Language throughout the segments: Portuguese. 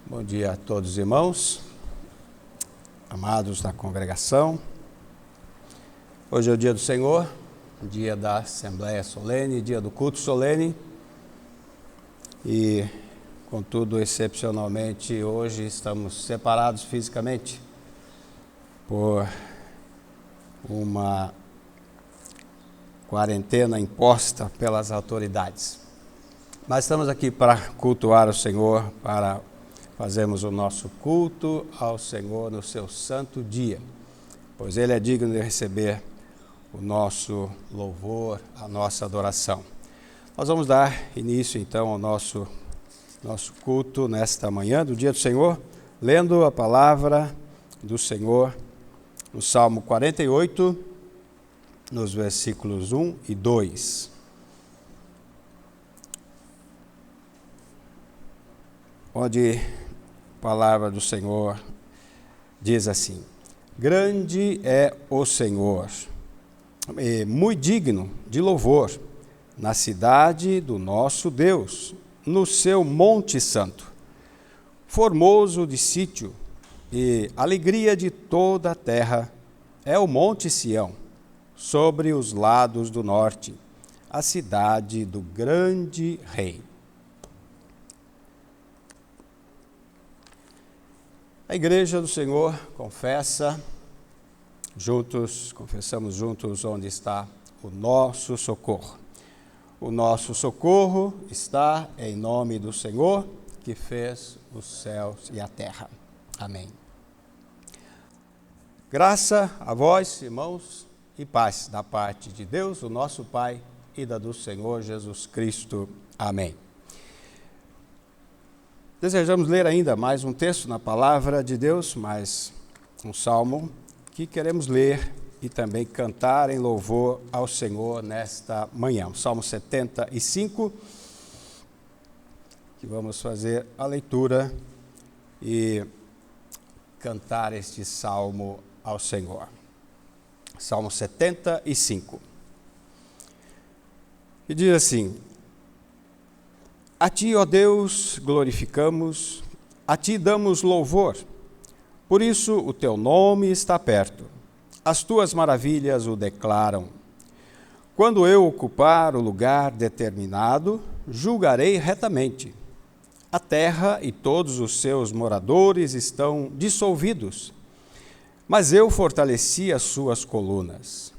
Bom dia a todos os irmãos, amados da congregação. Hoje é o dia do Senhor, dia da Assembleia Solene, dia do culto solene. E, contudo, excepcionalmente, hoje estamos separados fisicamente por uma quarentena imposta pelas autoridades. Mas estamos aqui para cultuar o Senhor, para fazermos o nosso culto ao Senhor no seu santo dia, pois Ele é digno de receber o nosso louvor, a nossa adoração. Nós vamos dar início então ao nosso culto nesta manhã do dia do Senhor, lendo a palavra do Senhor no Salmo 48, nos versículos 1 e 2. Onde a palavra do Senhor diz assim: grande é o Senhor, muito digno de louvor, na cidade do nosso Deus, no seu monte santo, formoso de sítio e alegria de toda a terra, é o monte Sião, sobre os lados do norte, a cidade do grande rei. A igreja do Senhor confessamos juntos onde está o nosso socorro. O nosso socorro está em nome do Senhor, que fez os céus e a terra. Amém. Graça a vós, irmãos, e paz da parte de Deus, o nosso Pai, e da do Senhor Jesus Cristo. Amém. Desejamos ler ainda mais um texto na palavra de Deus, mais um salmo que queremos ler e também cantar em louvor ao Senhor nesta manhã. O Salmo 75, que vamos fazer a leitura e cantar este salmo ao Senhor. Salmo 75. E diz assim: a Ti, ó Deus, glorificamos, a Ti damos louvor. Por isso o Teu nome está perto, as Tuas maravilhas o declaram. Quando eu ocupar o lugar determinado, julgarei retamente. A terra e todos os seus moradores estão dissolvidos, mas eu fortaleci as suas colunas.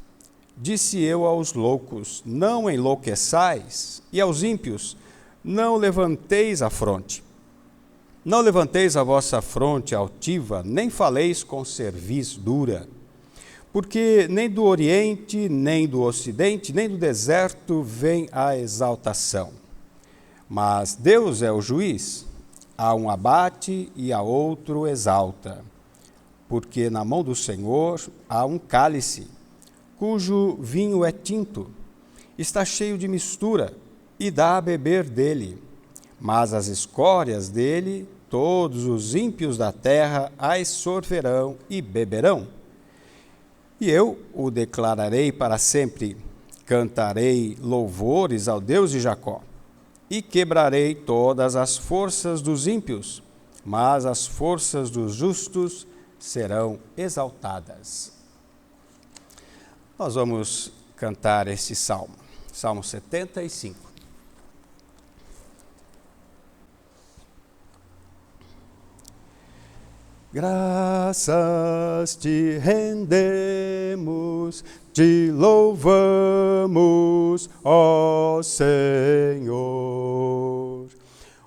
Disse eu aos loucos: não enlouqueçais, e aos ímpios: não levanteis a fronte. Não levanteis a vossa fronte altiva, nem faleis com cerviz dura. Porque nem do Oriente, nem do Ocidente, nem do deserto vem a exaltação. Mas Deus é o juiz, a um abate e a outro exalta. Porque na mão do Senhor há um cálice, cujo vinho é tinto, está cheio de mistura, e dá a beber dele. Mas as escórias dele, todos os ímpios da terra as sorverão e beberão. E eu o declararei para sempre, cantarei louvores ao Deus de Jacó, e quebrarei todas as forças dos ímpios, mas as forças dos justos serão exaltadas. Nós vamos cantar este salmo, Salmo 75. Graças te rendemos, te louvamos, ó Senhor.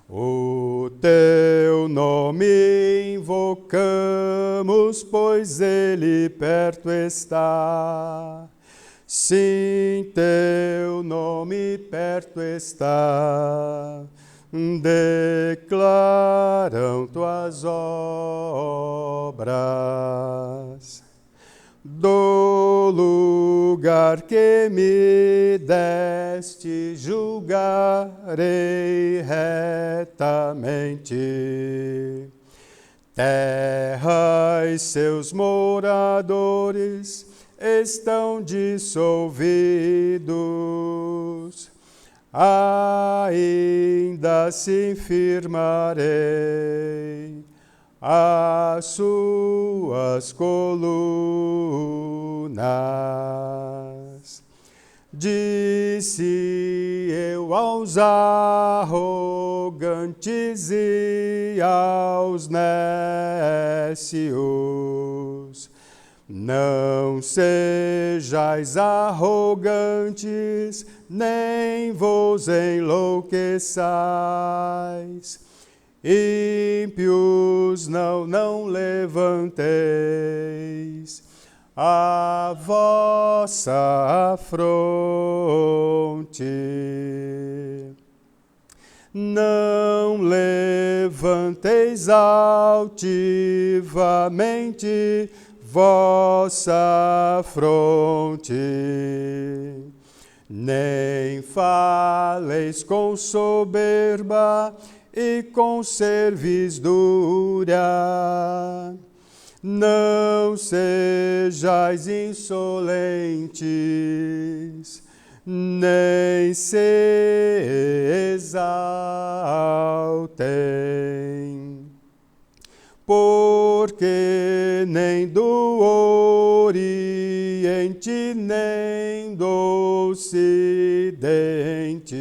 O teu nome invocamos, pois ele perto está. Sim, teu nome perto está. Declaram tuas obras. Do lugar que me deste, julgarei retamente. Terra e seus moradores estão dissolvidos. ainda se firmarei as suas colunas. Disse eu aos arrogantes e aos nécios: não sejais arrogantes, nem vos enlouqueçais. Ímpios, não levanteis a vossa fronte. Não levanteis altivamente vossa fronte, nem faleis com soberba e com servidura. Não sejais insolentes, nem se exaltem, porque nem do Oriente, nem do Ocidente,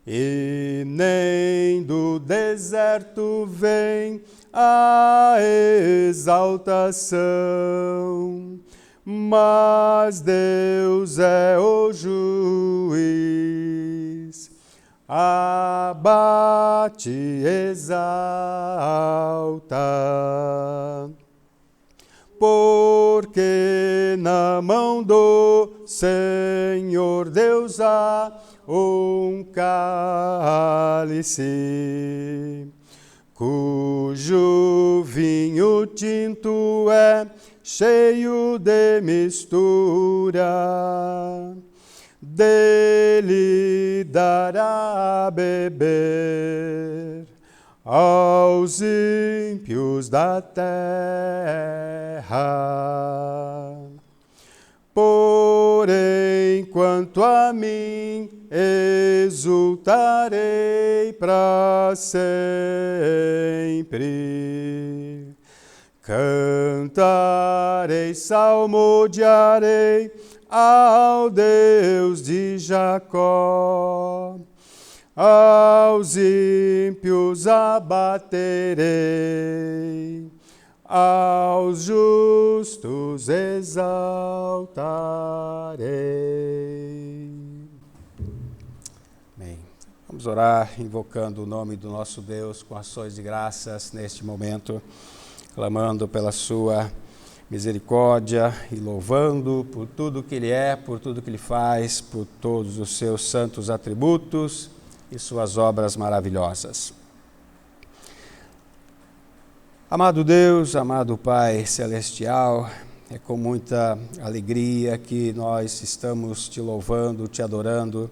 e nem do deserto vem a exaltação, mas Deus é o juiz, abate, exalta. Porque na mão do Senhor Deus há um cálice, cujo vinho tinto é cheio de mistura. Dele dará a beber aos ímpios da terra. Porém, quanto a mim, exultarei para sempre. Cantarei, salmodiarei ao Deus de Jacó. Aos ímpios abaterei, aos justos exaltarei. Amém. Vamos orar invocando o nome do nosso Deus com ações de graças neste momento, clamando pela sua misericórdia e louvando por tudo que Ele é, por tudo que Ele faz, por todos os seus santos atributos e suas obras maravilhosas. Amado Deus, amado Pai Celestial, é com muita alegria que nós estamos te louvando, te adorando,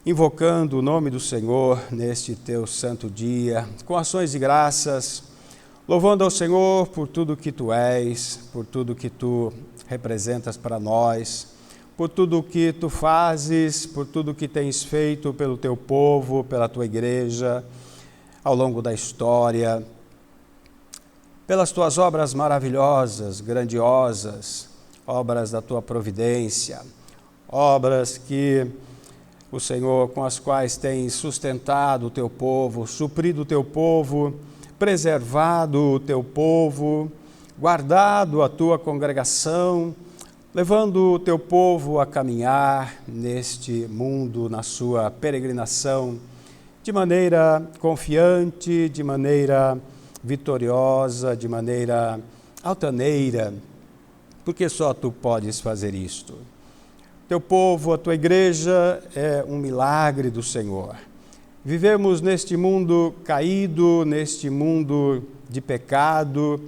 invocando o nome do Senhor neste teu santo dia, com ações de graças, louvando ao Senhor por tudo que tu és, por tudo que tu representas para nós, por tudo que tu fazes, por tudo que tens feito pelo teu povo, pela tua igreja, ao longo da história, pelas tuas obras maravilhosas, grandiosas, obras da tua providência, obras que o Senhor, com as quais tens sustentado o teu povo, suprido o teu povo, preservado o teu povo, guardado a tua congregação, levando o teu povo a caminhar neste mundo, na sua peregrinação, de maneira confiante, de maneira vitoriosa, de maneira altaneira, porque só tu podes fazer isto. Teu povo, a tua igreja é um milagre do Senhor. Vivemos neste mundo caído, neste mundo de pecado,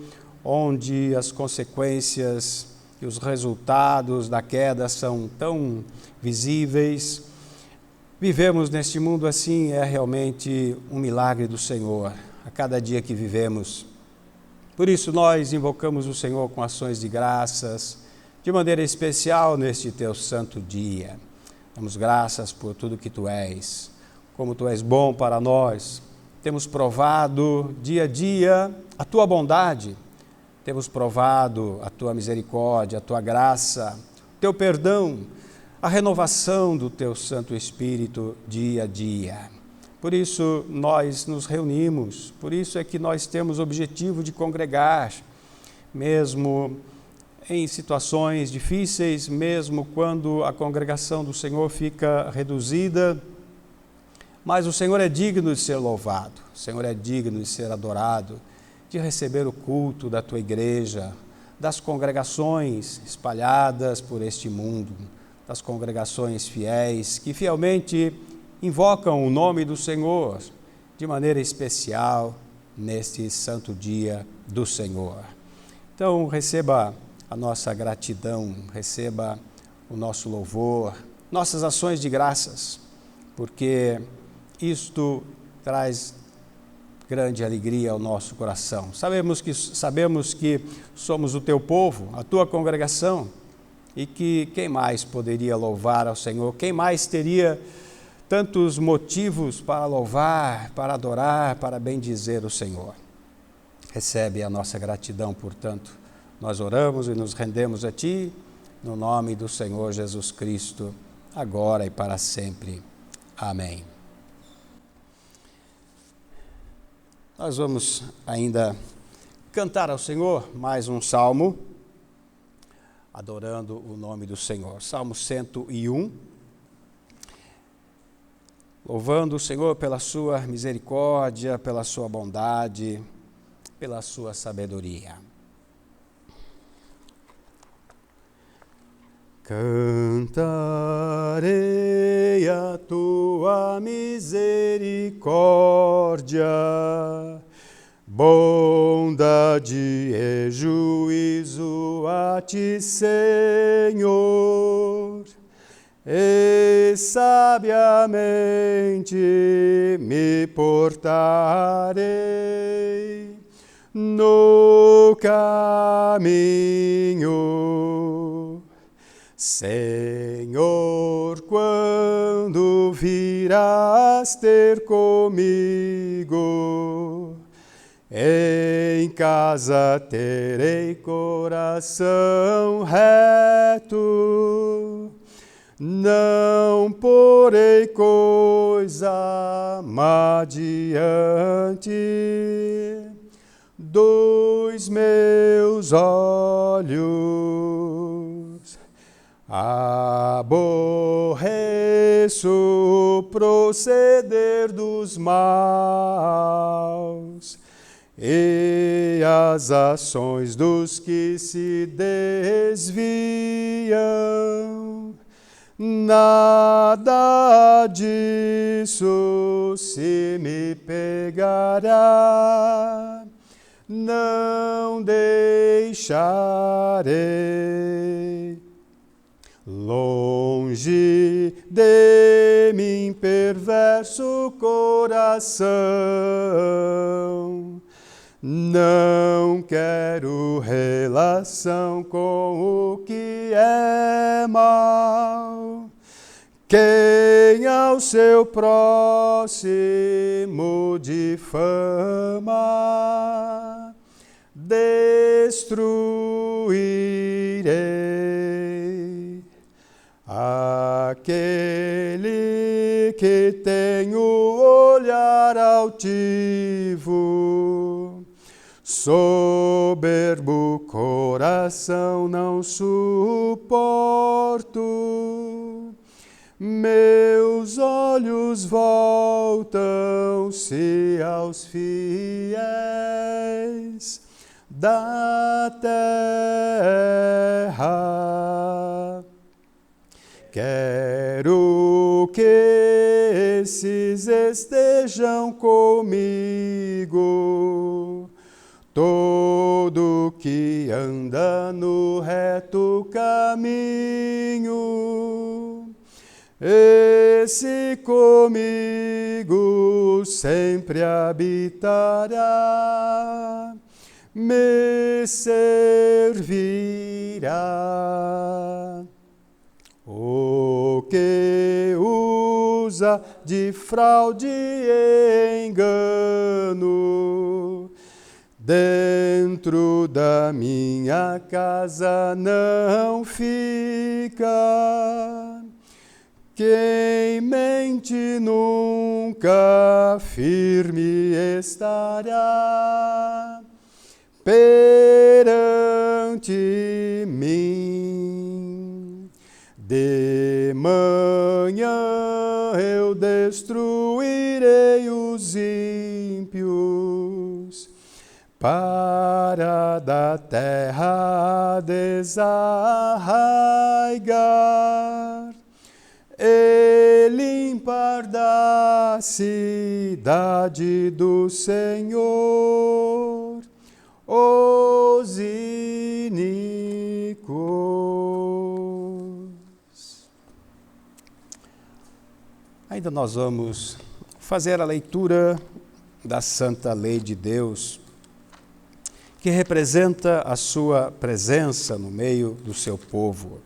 onde as consequências e os resultados da queda são tão visíveis. Vivemos neste mundo assim, é realmente um milagre do Senhor, a cada dia que vivemos. Por isso nós invocamos o Senhor com ações de graças, de maneira especial neste teu santo dia. Damos graças por tudo que Tu és, como Tu és bom para nós. Temos provado dia a dia a Tua bondade, temos provado a Tua misericórdia, a Tua graça, o Teu perdão, a renovação do Teu Santo Espírito dia a dia. Por isso nós nos reunimos, por isso é que nós temos o objetivo de congregar, mesmo em situações difíceis, mesmo quando a congregação do Senhor fica reduzida, mas o Senhor é digno de ser louvado, o Senhor é digno de ser adorado, de receber o culto da Tua igreja, das congregações espalhadas por este mundo, das congregações fiéis que fielmente invocam o nome do Senhor de maneira especial neste santo dia do Senhor. Então, receba a nossa gratidão, receba o nosso louvor, nossas ações de graças, porque isto traz grande alegria ao nosso coração. Sabemos que somos o Teu povo, a Tua congregação, e que quem mais poderia louvar ao Senhor, quem mais teria tantos motivos para louvar, para adorar, para bendizer o Senhor. Recebe a nossa gratidão, portanto. Nós oramos e nos rendemos a Ti, no nome do Senhor Jesus Cristo, agora e para sempre. Amém. Nós vamos ainda cantar ao Senhor mais um salmo, adorando o nome do Senhor. Salmo 101. Louvando o Senhor pela sua misericórdia, pela sua bondade, pela sua sabedoria. Cantarei a tua misericórdia, bondade e juízo a ti, Senhor. E sabiamente me portarei no caminho. Senhor, quando virás ter comigo, em casa terei coração reto, não porei coisa má diante dos meus olhos. Aborreço o proceder dos maus e as ações dos que se desviam. Nada disso se me pegará, não deixarei. Longe de mim perverso coração, não quero relação com o que é mal. Quem ao seu próximo difama, destruirei. Aquele que tem o olhar altivo, soberbo coração não suporto. Meus olhos voltam-se aos fiéis da terra. Quero que esses estejam comigo, todo que anda no reto caminho. Esse comigo sempre habitará, me servirá. O o que usa de fraude e engano. Dentro da minha casa não fica quem mente nunca firme estará perante mim. De manhã eu destruirei os ímpios, para da terra desarraigar e limpar da cidade do Senhor os iníquos. Ainda nós vamos fazer a leitura da Santa Lei de Deus, que representa a sua presença no meio do seu povo.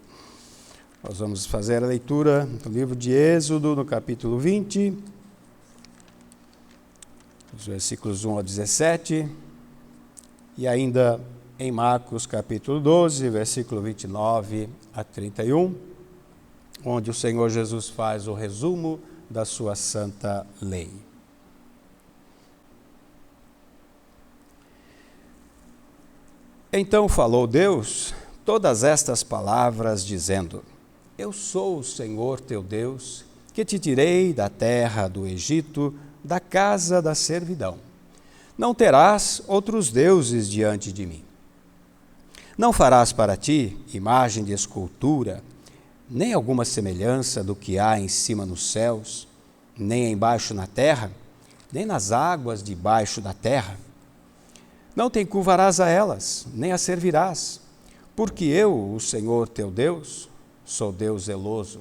Nós vamos fazer a leitura do livro de Êxodo, no capítulo 20, os versículos 1 a 17, e ainda em Marcos, capítulo 12, versículo 29 a 31, onde o Senhor Jesus faz o resumo da sua santa lei. Então falou Deus todas estas palavras, dizendo: Eu sou o Senhor teu Deus, que te tirei da terra do Egito, da casa da servidão. Não terás outros deuses diante de mim. Não farás para ti imagem de escultura, nem alguma semelhança do que há em cima nos céus, nem embaixo na terra, nem nas águas debaixo da terra. Não te encurvarás a elas, nem as servirás, porque eu, o Senhor teu Deus, sou Deus zeloso,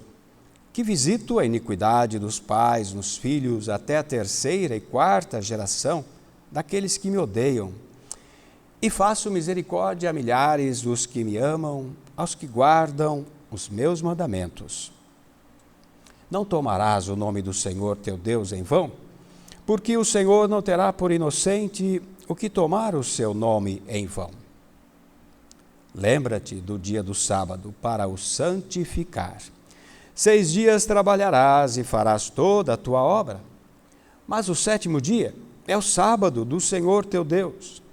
que visito a iniquidade dos pais nos filhos até a terceira e quarta geração daqueles que me odeiam, e faço misericórdia a milhares dos que me amam, aos que guardam os meus mandamentos. Não tomarás o nome do Senhor teu Deus em vão, porque o Senhor não terá por inocente o que tomar o seu nome em vão. Lembra-te do dia do sábado para o santificar. 6 dias trabalharás e farás toda a tua obra, mas o 7º dia é o sábado do Senhor teu Deus.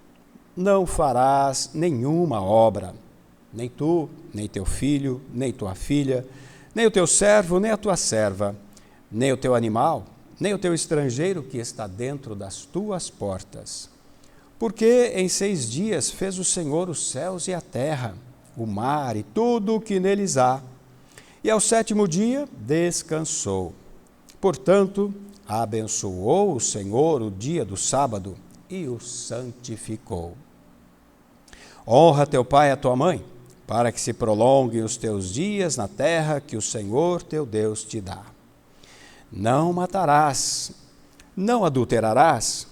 Não farás nenhuma obra, nem tu, nem teu filho, nem tua filha, nem o teu servo, nem a tua serva, nem o teu animal, nem o teu estrangeiro que está dentro das tuas portas. Porque em 6 dias fez o Senhor os céus e a terra, o mar e tudo o que neles há, e ao 7º dia descansou. Portanto, abençoou o Senhor o dia do sábado e o santificou. Honra teu pai e a tua mãe, para que se prolonguem os teus dias na terra que o Senhor teu Deus te dá. Não matarás, não adulterarás,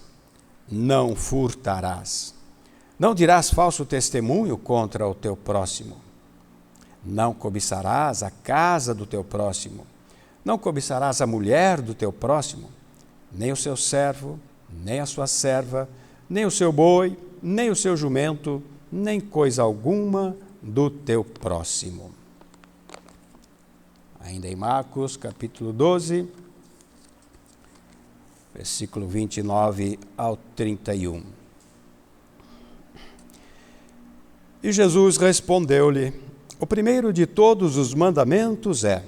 não furtarás, não dirás falso testemunho contra o teu próximo, não cobiçarás a casa do teu próximo, não cobiçarás a mulher do teu próximo, nem o seu servo, nem a sua serva, nem o seu boi, nem o seu jumento, nem coisa alguma do teu próximo. Ainda em Marcos, capítulo 12, versículo 29 ao 31. E Jesus respondeu-lhe: O primeiro de todos os mandamentos é: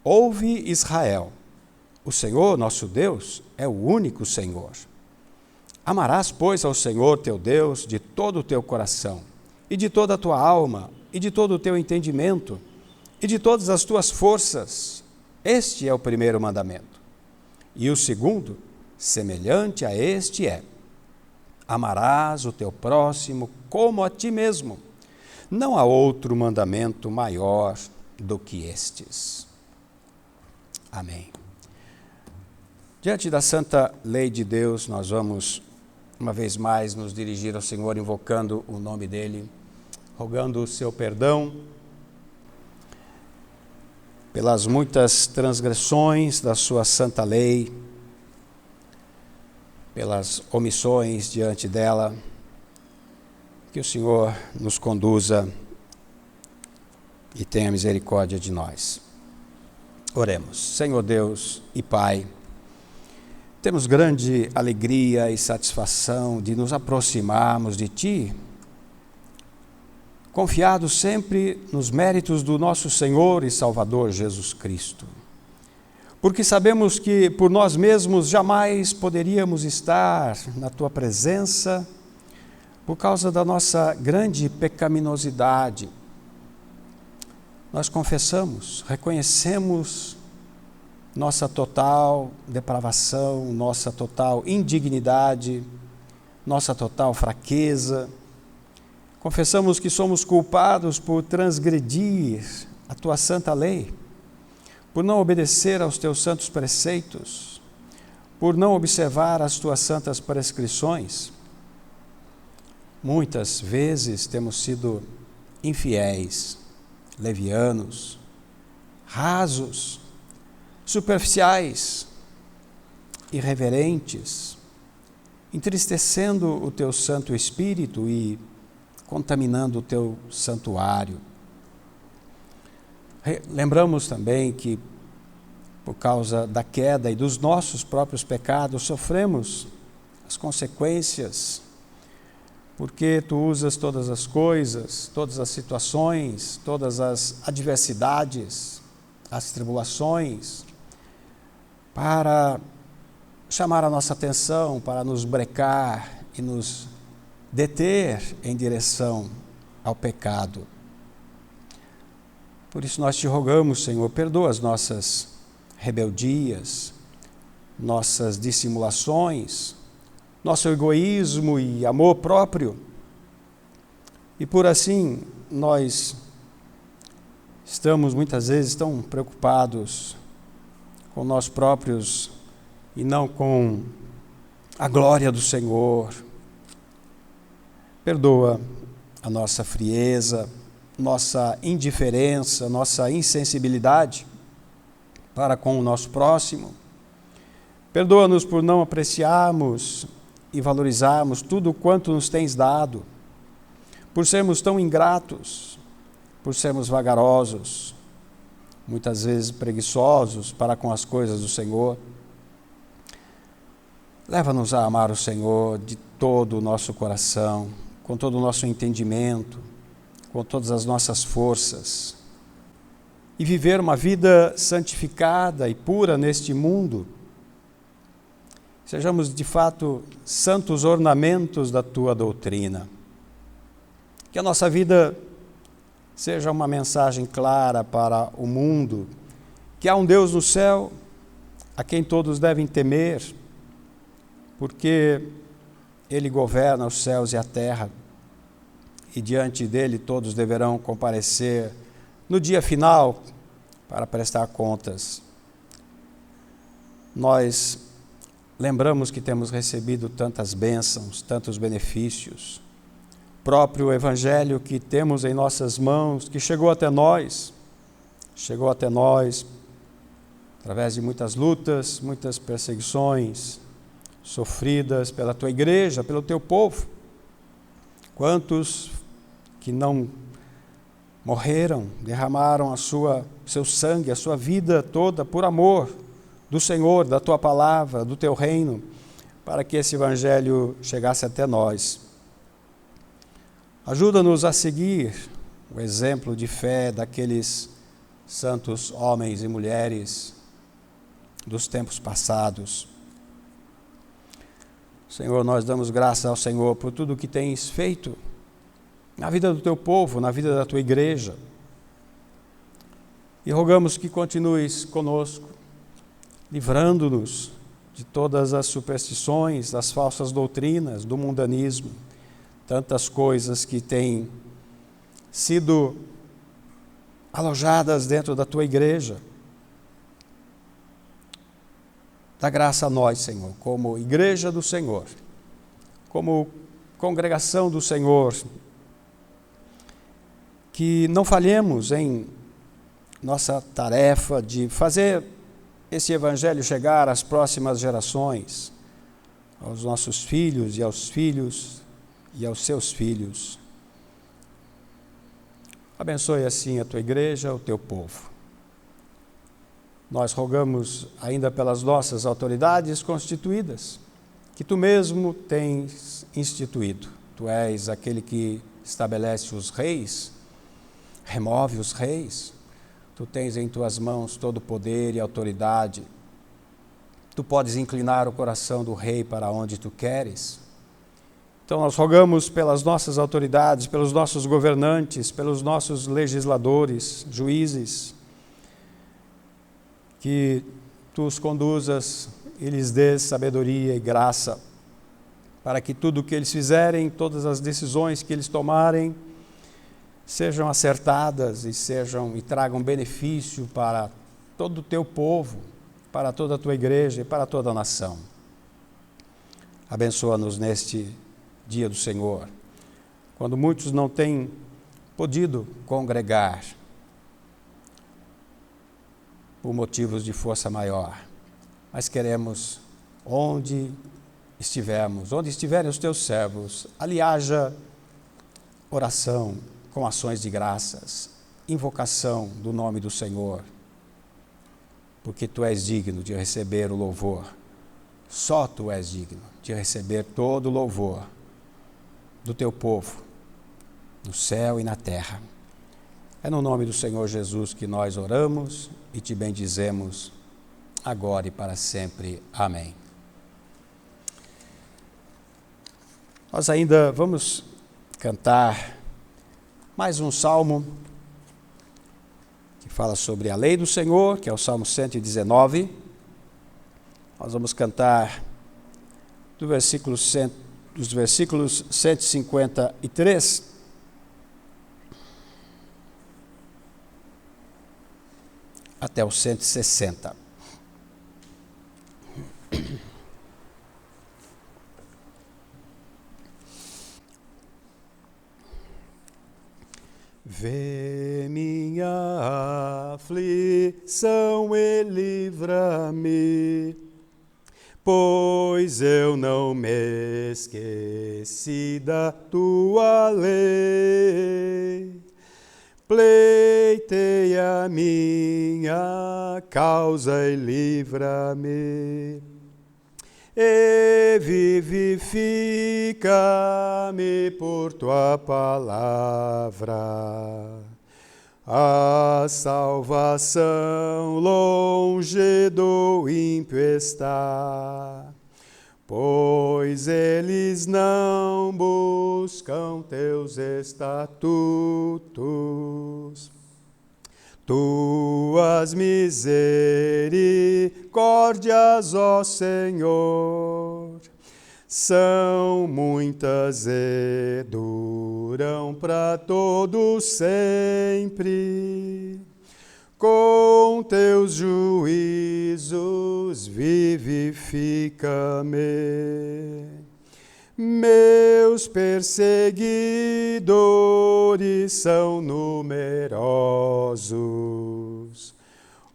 Ouve, Israel, o Senhor nosso Deus é o único Senhor. Amarás, pois, ao Senhor teu Deus de todo o teu coração, e de toda a tua alma, e de todo o teu entendimento, e de todas as tuas forças. Este é o primeiro mandamento. E o segundo, semelhante a este, é: amarás o teu próximo como a ti mesmo. Não há outro mandamento maior do que estes. Amém. Diante da santa lei de Deus, nós vamos, uma vez mais, nos dirigir ao Senhor, invocando o nome dEle, rogando o seu perdão pelas muitas transgressões da sua santa lei, pelas omissões diante dela, que o Senhor nos conduza e tenha misericórdia de nós. Oremos. Senhor Deus e Pai, temos grande alegria e satisfação de nos aproximarmos de Ti, confiados sempre nos méritos do nosso Senhor e Salvador Jesus Cristo. Porque sabemos que por nós mesmos jamais poderíamos estar na Tua presença por causa da nossa grande pecaminosidade. Nós confessamos, reconhecemos nossa total depravação, nossa total indignidade, nossa total fraqueza. Confessamos que somos culpados por transgredir a Tua santa lei, por não obedecer aos Teus santos preceitos, por não observar as Tuas santas prescrições. Muitas vezes temos sido infiéis, levianos, rasos, superficiais, irreverentes, entristecendo o Teu Santo Espírito e contaminando o Teu santuário. Lembramos também que, por causa da queda e dos nossos próprios pecados, sofremos as consequências, porque Tu usas todas as coisas, todas as situações, todas as adversidades, as tribulações, para chamar a nossa atenção, para nos brecar e nos deter em direção ao pecado. Por isso nós Te rogamos, Senhor, perdoa as nossas rebeldias, nossas dissimulações, nosso egoísmo e amor próprio. E por assim nós estamos muitas vezes tão preocupados com nós próprios e não com a glória do Senhor. Perdoa a nossa frieza, nossa indiferença, nossa insensibilidade para com o nosso próximo. Perdoa-nos por não apreciarmos e valorizarmos tudo quanto nos tens dado, por sermos tão ingratos, por sermos vagarosos, muitas vezes preguiçosos para com as coisas do Senhor. Leva-nos a amar o Senhor de todo o nosso coração, com todo o nosso entendimento, com todas as nossas forças, e viver uma vida santificada e pura neste mundo. Sejamos de fato santos ornamentos da Tua doutrina. Que a nossa vida seja uma mensagem clara para o mundo, que há um Deus no céu a quem todos devem temer, porque Ele governa os céus e a terra, e diante dele todos deverão comparecer no dia final para prestar contas. Nós lembramos que temos recebido tantas bênçãos, tantos benefícios. O próprio Evangelho que temos em nossas mãos, que chegou até nós através de muitas lutas, muitas perseguições sofridas pela Tua igreja, pelo Teu povo. Quantos que não morreram, derramaram seu sangue, a sua vida toda por amor do Senhor, da Tua palavra, do Teu reino, para que esse Evangelho chegasse até nós. Ajuda-nos a seguir o exemplo de fé daqueles santos homens e mulheres dos tempos passados. Senhor, nós damos graças ao Senhor por tudo o que tens feito na vida do Teu povo, na vida da Tua igreja. E rogamos que continues conosco, livrando-nos de todas as superstições, das falsas doutrinas, do mundanismo, tantas coisas que têm sido alojadas dentro da Tua igreja. Dá graça a nós, Senhor, como igreja do Senhor, como congregação do Senhor, que não falhemos em nossa tarefa de fazer esse evangelho chegar às próximas gerações, aos nossos filhos e aos seus filhos. Abençoe assim a tua igreja, o teu povo. Nós rogamos ainda pelas nossas autoridades constituídas, que tu mesmo tens instituído. Tu és aquele que estabelece os reis, remove os reis. Tu tens em tuas mãos todo o poder e autoridade. Tu podes inclinar o coração do rei para onde tu queres. Então nós rogamos pelas nossas autoridades, pelos nossos governantes, pelos nossos legisladores, juízes, que tu os conduzas e lhes dês sabedoria e graça, para que tudo o que eles fizerem, todas as decisões que eles tomarem, sejam acertadas e tragam benefício para todo o teu povo, para toda a tua igreja e para toda a nação. Abençoa-nos neste dia do Senhor, quando muitos não têm podido congregar por motivos de força maior, mas queremos, onde estiverem os teus servos, ali haja oração com ações de graças, invocação do nome do Senhor, porque tu és digno de receber o louvor, só tu és digno de receber todo o louvor do teu povo, no céu e na terra. É no nome do Senhor Jesus que nós oramos e te bendizemos, agora e para sempre. Amém. Nós ainda vamos cantar mais um salmo que fala sobre a lei do Senhor, que é o Salmo 119. Nós vamos cantar dos versículos 153 até o 160. Vê minha aflição e livra-me, pois eu não me esqueci da tua lei. Pleiteia minha causa e livra-me, e vivifica-me por tua palavra. A salvação longe do ímpio está, pois eles não buscam teus estatutos. Tuas misericórdias, ó Senhor, são muitas e duram para todo sempre. Com teus juízos vivifica-me. Meus perseguidores são numerosos,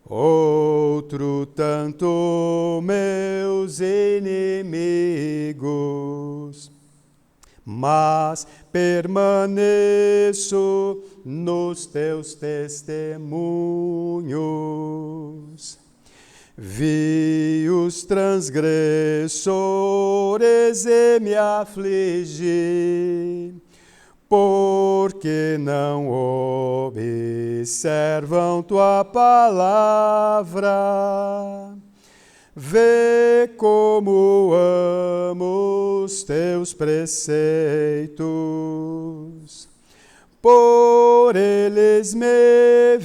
outro tanto meus inimigos, mas permaneço nos teus testemunhos. Vi os transgressores e me afligi, porque não observam tua palavra. Vê como amo os teus preceitos, por eles me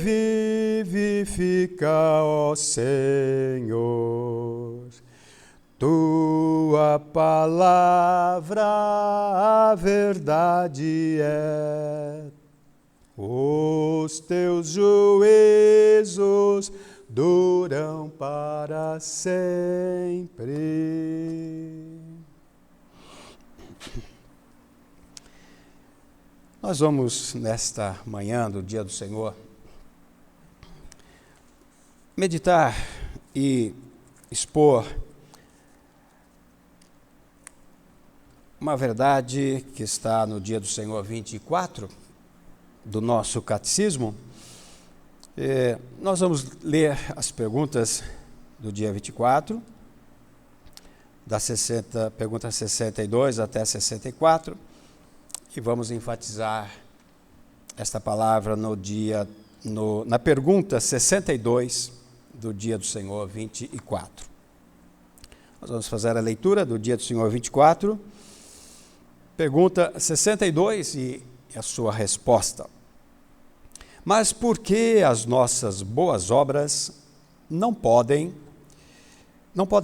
vivifica, ó Senhor. Tua palavra a verdade é, os teus juízos duram para sempre. Nós vamos, nesta manhã do Dia do Senhor, meditar e expor uma verdade que está no Dia do Senhor 24 do nosso catecismo. Nós vamos ler as perguntas do dia 24, pergunta 62 até 64, e vamos enfatizar esta palavra na pergunta 62 do Dia do Senhor 24. Nós vamos fazer a leitura do Dia do Senhor 24, pergunta 62 e a sua resposta. Mas por que as nossas boas obras não podem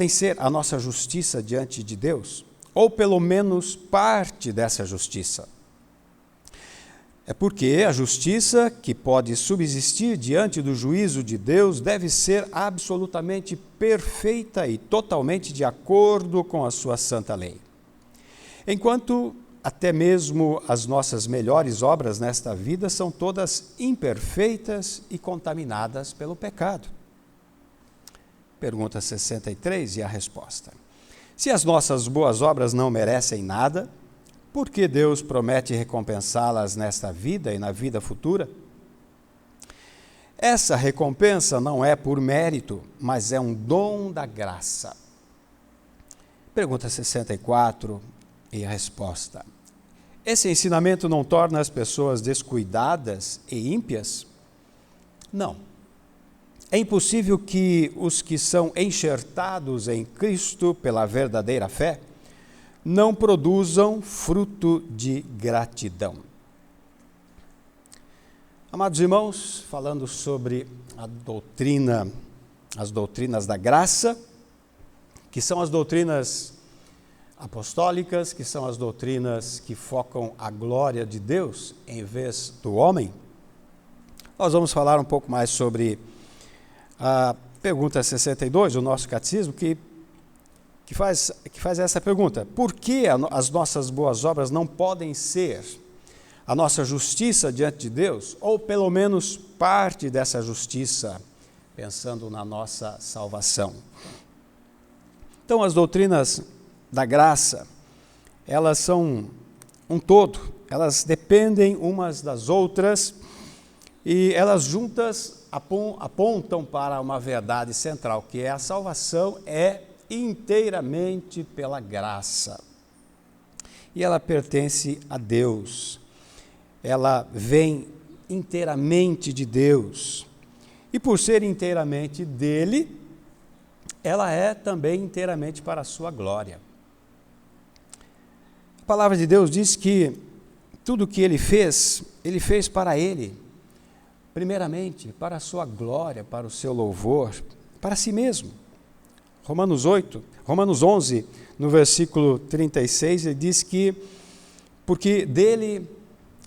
ser a nossa justiça diante de Deus? Ou pelo menos parte dessa justiça? É porque a justiça que pode subsistir diante do juízo de Deus deve ser absolutamente perfeita e totalmente de acordo com a sua santa lei. Enquanto até mesmo as nossas melhores obras nesta vida são todas imperfeitas e contaminadas pelo pecado. Pergunta 63 e a resposta. Se as nossas boas obras não merecem nada, por que Deus promete recompensá-las nesta vida e na vida futura? Essa recompensa não é por mérito, mas é um dom da graça. Pergunta 64 e a resposta. Esse ensinamento não torna as pessoas descuidadas e ímpias? Não. É impossível que os que são enxertados em Cristo pela verdadeira fé não produzam fruto de gratidão. Amados irmãos, falando sobre as doutrinas da graça, que são as doutrinas apostólicas, que são as doutrinas que focam a glória de Deus em vez do homem, nós vamos falar um pouco mais sobre a pergunta 62 do nosso catecismo, que faz essa pergunta: por que as nossas boas obras não podem ser a nossa justiça diante de Deus, ou pelo menos parte dessa justiça, pensando na nossa salvação? Então, as doutrinas da graça, elas são um todo, elas dependem umas das outras e elas juntas apontam para uma verdade central, que é a salvação é inteiramente pela graça. E ela pertence a Deus. Ela vem inteiramente de Deus. E por ser inteiramente dele, ela é também inteiramente para a sua glória. A palavra de Deus diz que tudo que ele fez para ele, primeiramente, para a sua glória, para o seu louvor, para si mesmo. Romanos 11, no versículo 36, ele diz que porque dele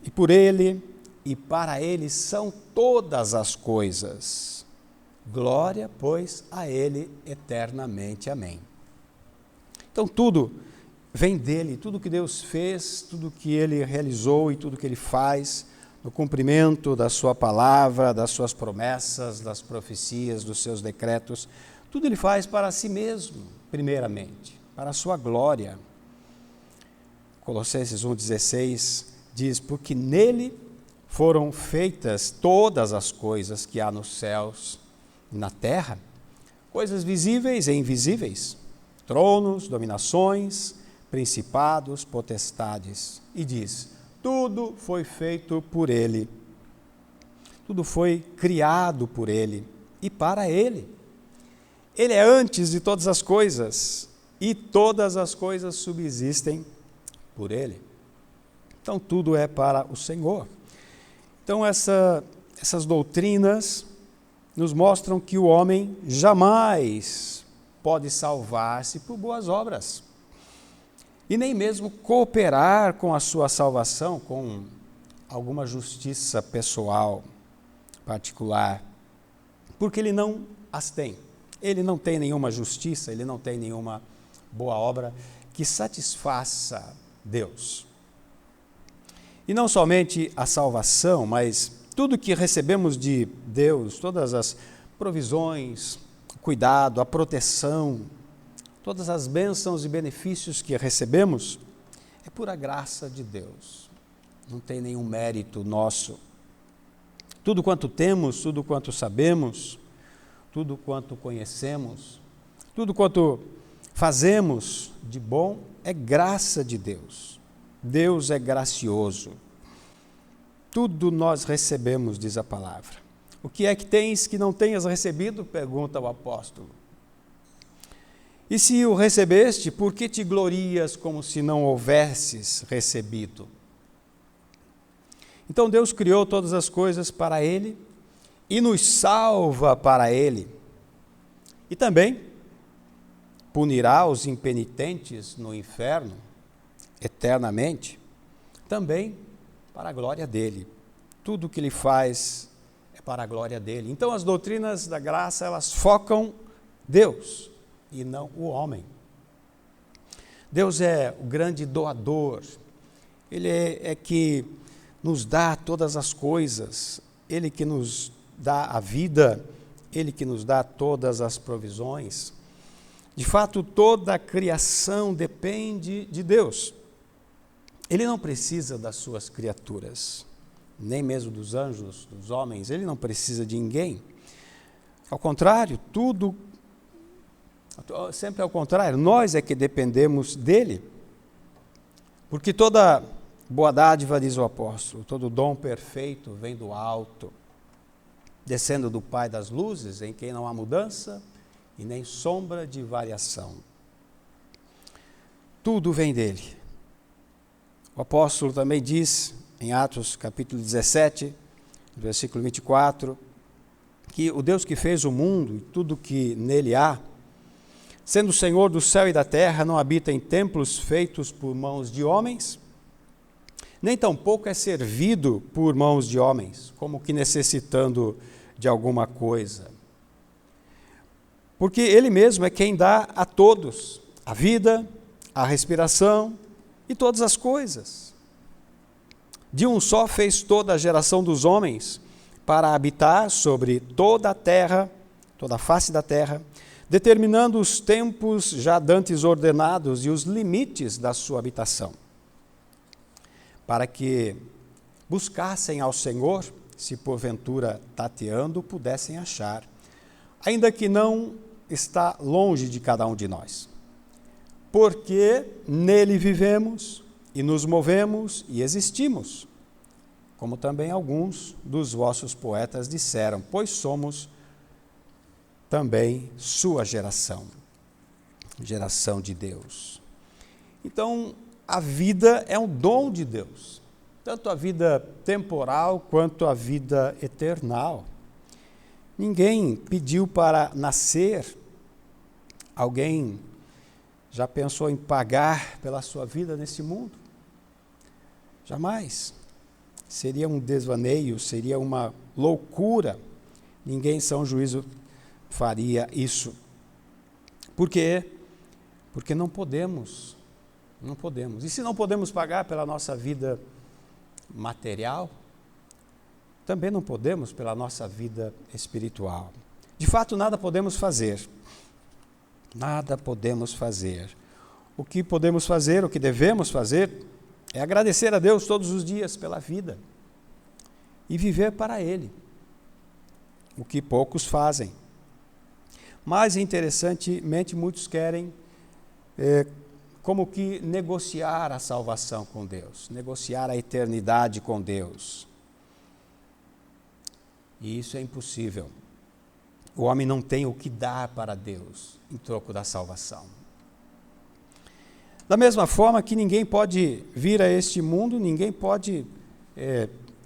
e por ele e para ele são todas as coisas. Glória, pois, a ele eternamente. Amém. Então tudo vem dele, tudo que Deus fez, tudo que ele realizou e tudo que ele faz no cumprimento da sua palavra, das suas promessas, das profecias, dos seus decretos, tudo ele faz para si mesmo, primeiramente, para a sua glória. Colossenses 1,16 diz: porque nele foram feitas todas as coisas que há nos céus e na terra, coisas visíveis e invisíveis, tronos, dominações, principados, potestades. E diz: tudo foi feito por ele, tudo foi criado por ele e para ele. Ele é antes de todas as coisas e todas as coisas subsistem por ele. Então tudo é para o Senhor. Então essas doutrinas nos mostram que o homem jamais pode salvar-se por boas obras e nem mesmo cooperar com a sua salvação com alguma justiça pessoal particular, porque ele não as tem. Ele não tem nenhuma justiça, ele não tem nenhuma boa obra que satisfaça Deus. E não somente a salvação, mas tudo que recebemos de Deus, todas as provisões, o cuidado, a proteção, todas as bênçãos e benefícios que recebemos, é pura graça de Deus. Não tem nenhum mérito nosso. Tudo quanto temos, tudo quanto sabemos, tudo quanto conhecemos, tudo quanto fazemos de bom é graça de Deus. Deus é gracioso. Tudo nós recebemos, diz a palavra. O que é que tens que não tenhas recebido? Pergunta o apóstolo. E se o recebeste, por que te glorias como se não houvesses recebido? Então Deus criou todas as coisas para Ele e nos salva para Ele. E também punirá os impenitentes no inferno eternamente, também para a glória dEle. Tudo o que Ele faz é para a glória dEle. Então as doutrinas da graça, elas focam Deus e não o homem. Deus é o grande doador. Ele é que nos dá todas as coisas, Ele que nos dá a vida, Ele que nos dá todas as provisões. De fato, toda a criação depende de Deus. Ele não precisa das suas criaturas, nem mesmo dos anjos, dos homens, Ele não precisa de ninguém. Ao contrário, sempre ao contrário, nós é que dependemos dEle, porque toda boa dádiva, diz o apóstolo, todo dom perfeito vem do alto, descendo do Pai das luzes, em quem não há mudança e nem sombra de variação. Tudo vem dele. O apóstolo também diz, em Atos capítulo 17, versículo 24, que o Deus que fez o mundo e tudo que nele há, sendo o Senhor do céu e da terra, não habita em templos feitos por mãos de homens, nem tampouco é servido por mãos de homens, como que necessitando de alguma coisa. Porque Ele mesmo é quem dá a todos a vida, a respiração e todas as coisas. De um só fez toda a geração dos homens para habitar sobre toda a terra, toda a face da terra, determinando os tempos já dantes ordenados e os limites da sua habitação, para que buscassem ao Senhor, se porventura tateando, pudessem achar, ainda que não está longe de cada um de nós. Porque nele vivemos e nos movemos e existimos, como também alguns dos vossos poetas disseram, pois somos também sua geração, geração de Deus. Então, a vida é um dom de Deus, tanto a vida temporal quanto a vida eternal. Ninguém pediu para nascer. Alguém já pensou em pagar pela sua vida nesse mundo? Jamais. Seria um desvaneio, seria uma loucura. Ninguém em são juízo faria isso. Por quê? Porque não podemos. Não podemos. E se não podemos pagar pela nossa vida material, também não podemos pela nossa vida espiritual. De fato, nada podemos fazer. Nada podemos fazer. O que podemos fazer, o que devemos fazer, é agradecer a Deus todos os dias pela vida e viver para Ele, o que poucos fazem. Mas, interessantemente, muitos querem como que negociar a salvação com Deus, negociar a eternidade com Deus. E isso é impossível. O homem não tem o que dar para Deus em troco da salvação. Da mesma forma que ninguém pode vir a este mundo, ninguém pode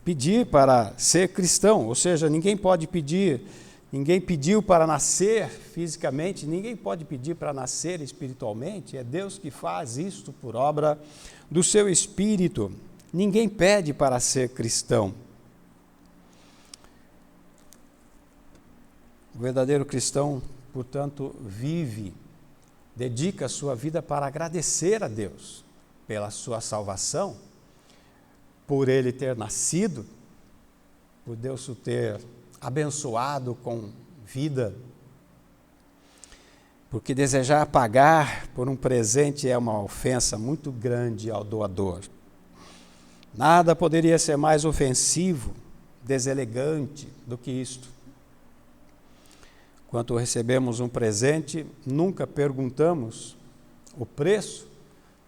pedir para ser cristão, ou seja, ninguém pediu para nascer fisicamente, ninguém pode pedir para nascer espiritualmente, é Deus que faz isto por obra do seu Espírito. Ninguém pede para ser cristão. O verdadeiro cristão, portanto, dedica a sua vida para agradecer a Deus pela sua salvação, por ele ter nascido, por Deus o ter abençoado com vida. Porque desejar pagar por um presente é uma ofensa muito grande ao doador. Nada poderia ser mais ofensivo, deselegante do que isto. Quando recebemos um presente, nunca perguntamos o preço,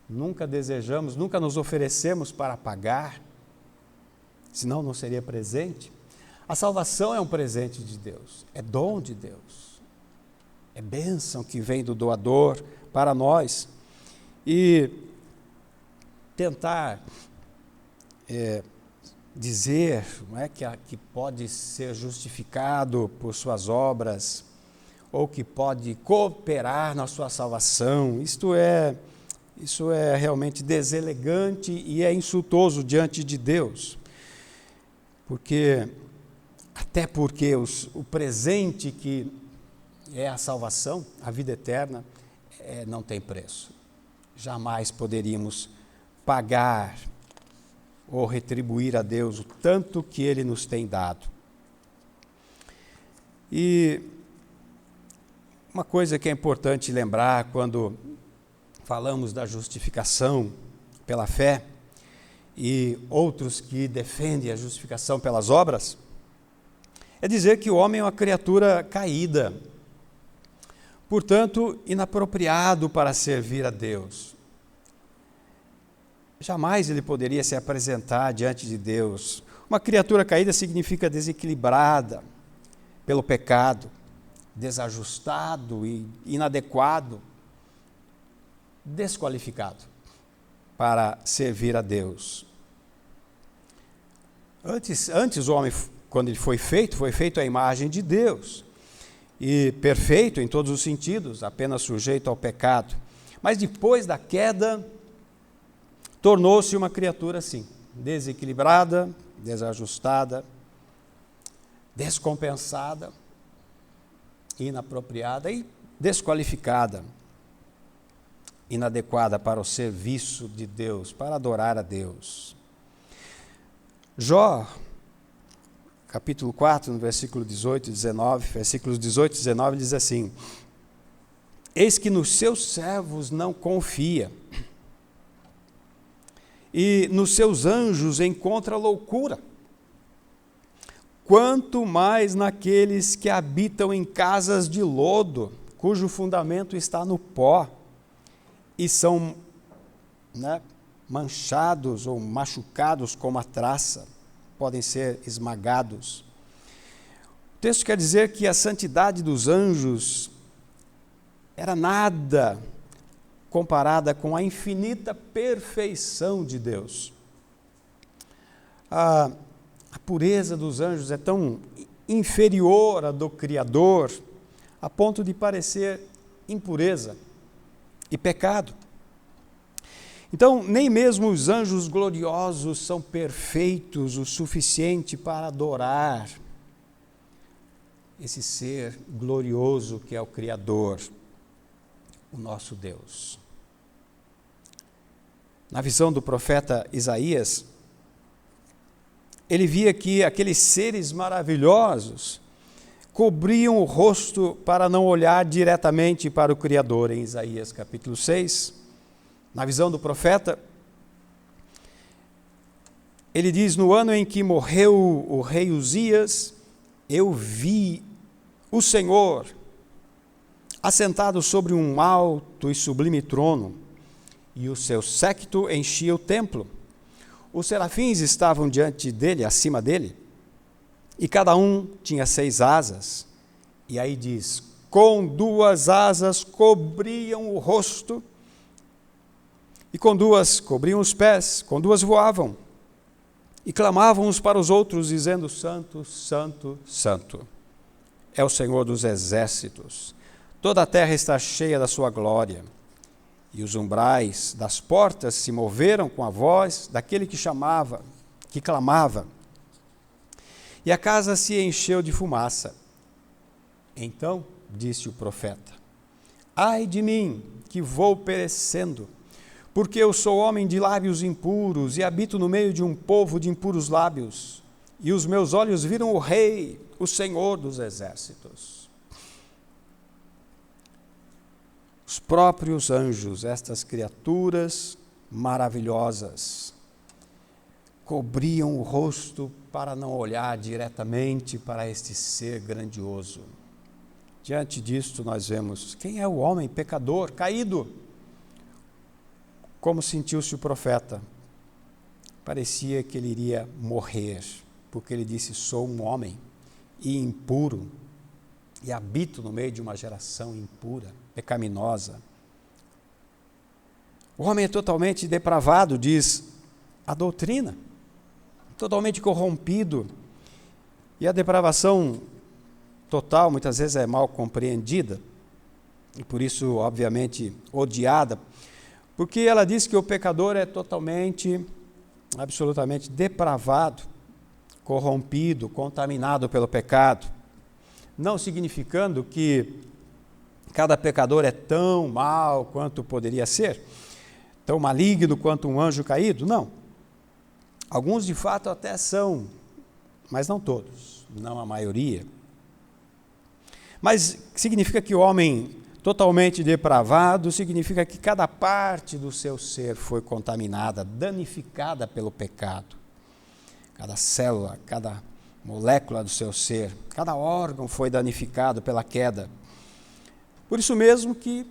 nunca desejamos, nunca nos oferecemos para pagar, senão não seria presente. A salvação é um presente de Deus, é dom de Deus, é bênção que vem do doador para nós. E tentar dizer, não é, que pode ser justificado por suas obras, ou que pode cooperar na sua salvação, isso é realmente deselegante e é insultoso diante de Deus. Até porque o presente que é a salvação, a vida eterna, não tem preço. Jamais poderíamos pagar ou retribuir a Deus o tanto que Ele nos tem dado. E uma coisa que é importante lembrar quando falamos da justificação pela fé e outros que defendem a justificação pelas obras, é dizer que o homem é uma criatura caída, portanto, inapropriado para servir a Deus. Jamais ele poderia se apresentar diante de Deus. Uma criatura caída significa desequilibrada pelo pecado, desajustado e inadequado, desqualificado para servir a Deus. Antes o homem, quando ele foi feito à imagem de Deus, e perfeito em todos os sentidos, apenas sujeito ao pecado. Mas depois da queda, tornou-se uma criatura assim, desequilibrada, desajustada, descompensada, inapropriada e desqualificada, inadequada para o serviço de Deus, para adorar a Deus. Jó, capítulo 4, no versículo 18 e 19, versículos 18 e 19, diz assim: eis que nos seus servos não confia, e nos seus anjos encontra loucura, quanto mais naqueles que habitam em casas de lodo, cujo fundamento está no pó, e são manchados ou machucados como a traça, podem ser esmagados. O texto quer dizer que a santidade dos anjos era nada comparada com a infinita perfeição de Deus. A pureza dos anjos é tão inferior à do Criador, a ponto de parecer impureza e pecado. Então, nem mesmo os anjos gloriosos são perfeitos o suficiente para adorar esse ser glorioso que é o Criador, o nosso Deus. Na visão do profeta Isaías, ele via que aqueles seres maravilhosos cobriam o rosto para não olhar diretamente para o Criador, em Isaías capítulo 6. Na visão do profeta, ele diz: no ano em que morreu o rei Uzias, eu vi o Senhor assentado sobre um alto e sublime trono, e o seu séquito enchia o templo. Os serafins estavam diante dele, acima dele, e cada um tinha 6 asas. E aí diz: com 2 asas cobriam o rosto, e com 2 cobriam os pés, com 2 voavam, e clamavam uns para os outros, dizendo: Santo, Santo, Santo, é o Senhor dos exércitos, toda a terra está cheia da sua glória. E os umbrais das portas se moveram com a voz daquele que clamava, e a casa se encheu de fumaça. Então disse o profeta: ai de mim, que vou perecendo, porque eu sou homem de lábios impuros e habito no meio de um povo de impuros lábios, e os meus olhos viram o Rei, o Senhor dos exércitos. Os próprios anjos, estas criaturas maravilhosas, cobriam o rosto para não olhar diretamente para este ser grandioso. Diante disto, nós vemos quem é o homem pecador, caído. Como sentiu-se o profeta? Parecia que ele iria morrer, porque ele disse: sou um homem e impuro, e habito no meio de uma geração impura, pecaminosa. O homem é totalmente depravado, diz a doutrina, totalmente corrompido, e a depravação total muitas vezes é mal compreendida, e por isso, obviamente, odiada, porque ela diz que o pecador é totalmente, absolutamente depravado, corrompido, contaminado pelo pecado, não significando que cada pecador é tão mau quanto poderia ser, tão maligno quanto um anjo caído, não. Alguns de fato até são, mas não todos, não a maioria. Mas significa que o homem totalmente depravado, significa que cada parte do seu ser foi contaminada, danificada pelo pecado. Cada célula, cada molécula do seu ser, cada órgão foi danificado pela queda. Por isso mesmo que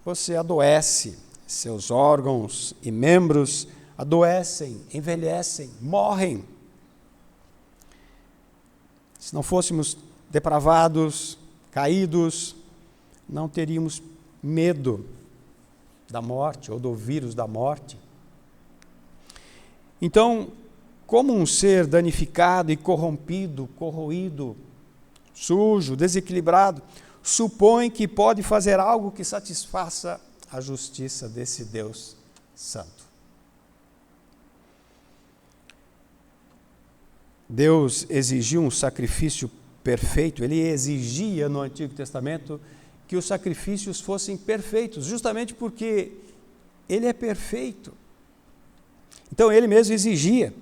você adoece, seus órgãos e membros adoecem, envelhecem, morrem. Se não fôssemos depravados, caídos, não teríamos medo da morte ou do vírus da morte. Então, como um ser danificado e corrompido, corroído, sujo, desequilibrado, supõe que pode fazer algo que satisfaça a justiça desse Deus Santo? Deus exigiu um sacrifício perfeito, ele exigia no Antigo Testamento que os sacrifícios fossem perfeitos, justamente porque ele é perfeito. Então ele mesmo exigia.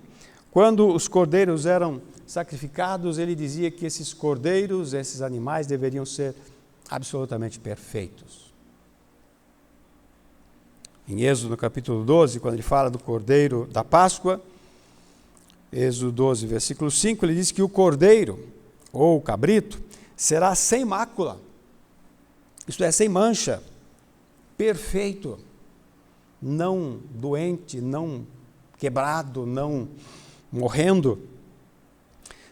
Quando os cordeiros eram sacrificados, ele dizia que esses cordeiros, esses animais deveriam ser absolutamente perfeitos. Em Êxodo, no capítulo 12, quando ele fala do cordeiro da Páscoa, Êxodo 12, versículo 5, ele diz que o cordeiro, ou o cabrito, será sem mácula, isto é, sem mancha, perfeito, não doente, não quebrado, não morrendo,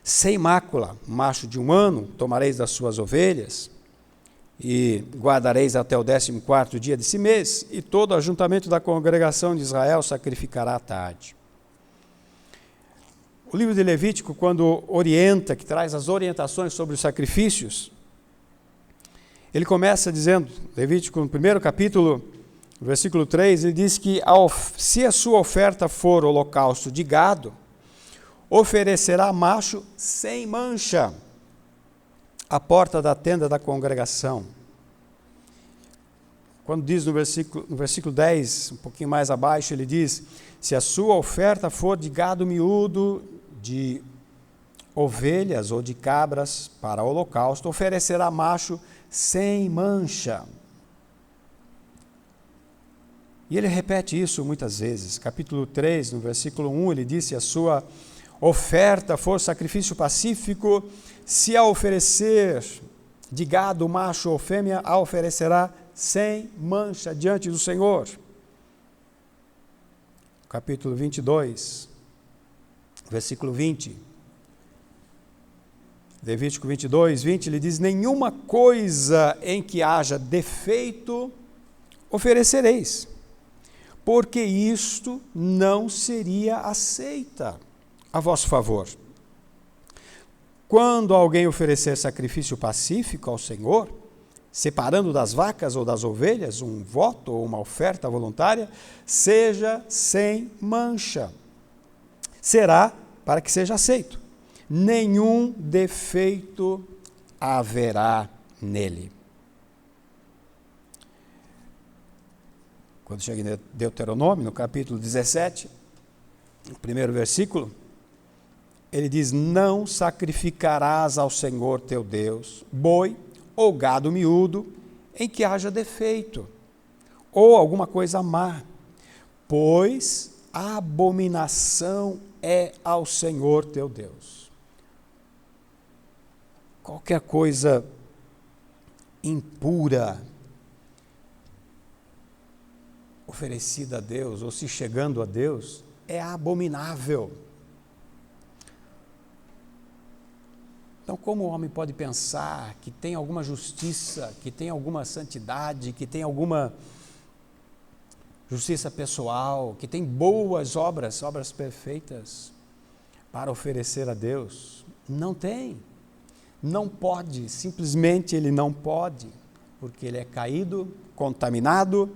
sem mácula, macho de 1 ano, tomareis das suas ovelhas, e guardareis até o 14º dia desse mês, e todo o ajuntamento da congregação de Israel sacrificará à tarde. O livro de Levítico, quando orienta, que traz as orientações sobre os sacrifícios, ele começa dizendo, Levítico, no 1º capítulo, versículo 3, ele diz que se a sua oferta for holocausto de gado, oferecerá macho sem mancha à porta da tenda da congregação. Quando diz no versículo 10, um pouquinho mais abaixo, ele diz, se a sua oferta for de gado miúdo, de ovelhas ou de cabras para holocausto, oferecerá macho sem mancha. E ele repete isso muitas vezes. Capítulo 3, no versículo 1, ele diz, se a sua oferta for sacrifício pacífico, se a oferecer de gado, macho ou fêmea, a oferecerá sem mancha diante do Senhor. Capítulo 22, versículo 20. Levítico 22, 20, ele diz, nenhuma coisa em que haja defeito oferecereis, porque isto não seria aceita a vosso favor. Quando alguém oferecer sacrifício pacífico ao Senhor, separando das vacas ou das ovelhas um voto ou uma oferta voluntária, seja sem mancha. Será para que seja aceito. Nenhum defeito haverá nele. Quando chega em Deuteronômio, no capítulo 17, no 1º versículo, ele diz, não sacrificarás ao Senhor teu Deus boi ou gado miúdo em que haja defeito, ou alguma coisa má, pois a abominação é ao Senhor teu Deus. Qualquer coisa impura oferecida a Deus, ou se chegando a Deus, é abominável. Então, como o homem pode pensar que tem alguma justiça, que tem alguma santidade, que tem alguma justiça pessoal, que tem boas obras, obras perfeitas para oferecer a Deus? Não tem. Não pode, simplesmente ele não pode, porque ele é caído, contaminado,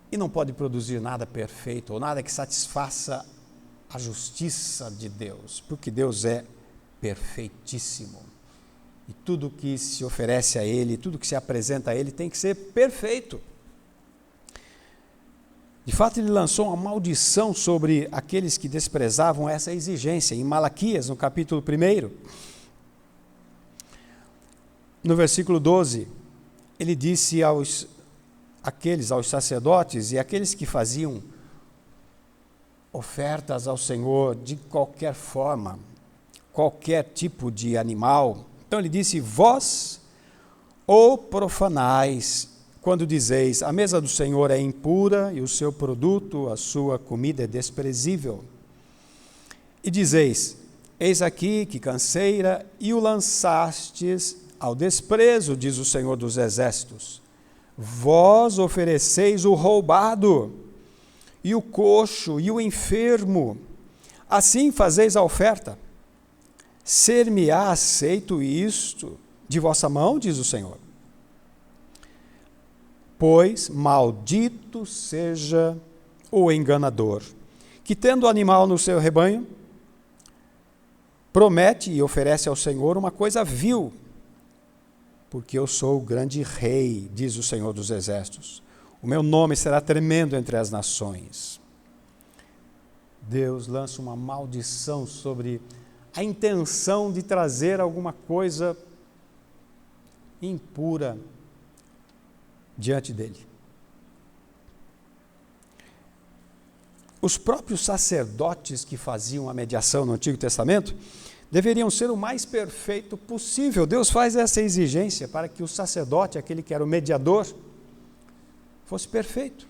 e não pode produzir nada perfeito, ou nada que satisfaça a justiça de Deus, porque Deus é perfeitíssimo. E tudo que se oferece a Ele, tudo que se apresenta a Ele tem que ser perfeito. De fato, Ele lançou uma maldição sobre aqueles que desprezavam essa exigência. Em Malaquias, no capítulo 1, no versículo 12, Ele disse aos sacerdotes e aqueles que faziam ofertas ao Senhor de qualquer forma, qualquer tipo de animal. Então ele disse: vós o profanais, quando dizeis, a mesa do Senhor é impura e o seu produto, a sua comida é desprezível. E dizeis, eis aqui que canseira, e o lançastes ao desprezo, diz o Senhor dos Exércitos. Vós ofereceis o roubado, e o coxo, e o enfermo, assim fazeis a oferta. Ser-me-á aceito isto de vossa mão, diz o Senhor. Pois maldito seja o enganador, que tendo o animal no seu rebanho, promete e oferece ao Senhor uma coisa vil, porque eu sou o grande rei, diz o Senhor dos Exércitos. O meu nome será tremendo entre as nações. Deus lança uma maldição sobre a intenção de trazer alguma coisa impura diante dele. Os próprios sacerdotes que faziam a mediação no Antigo Testamento deveriam ser o mais perfeito possível. Deus faz essa exigência para que o sacerdote, aquele que era o mediador, fosse perfeito.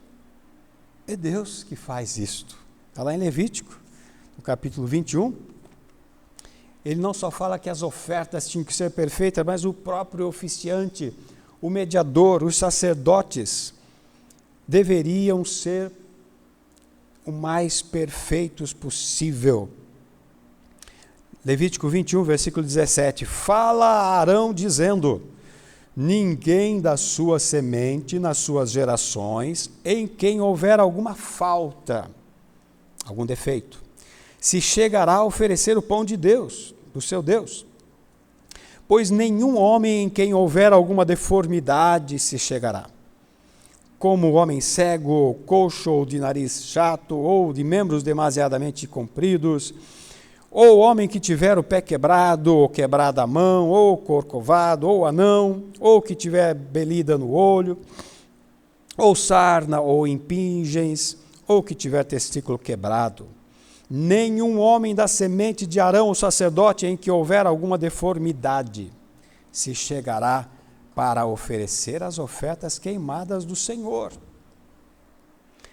É Deus que faz isto. Está lá em Levítico, no capítulo 21. Ele não só fala que as ofertas tinham que ser perfeitas, mas o próprio oficiante, o mediador, os sacerdotes, deveriam ser o mais perfeitos possível. Levítico 21, versículo 17, fala a Arão dizendo, ninguém da sua semente nas suas gerações, em quem houver alguma falta, algum defeito, se chegará a oferecer o pão de Deus, do seu Deus. Pois nenhum homem em quem houver alguma deformidade se chegará. Como o homem cego, ou coxo, ou de nariz chato, ou de membros demasiadamente compridos, ou homem que tiver o pé quebrado, ou quebrada a mão, ou corcovado, ou anão, ou que tiver belida no olho, ou sarna, ou impingens, ou que tiver testículo quebrado. Nenhum homem da semente de Arão, o sacerdote, em que houver alguma deformidade, se chegará para oferecer as ofertas queimadas do Senhor.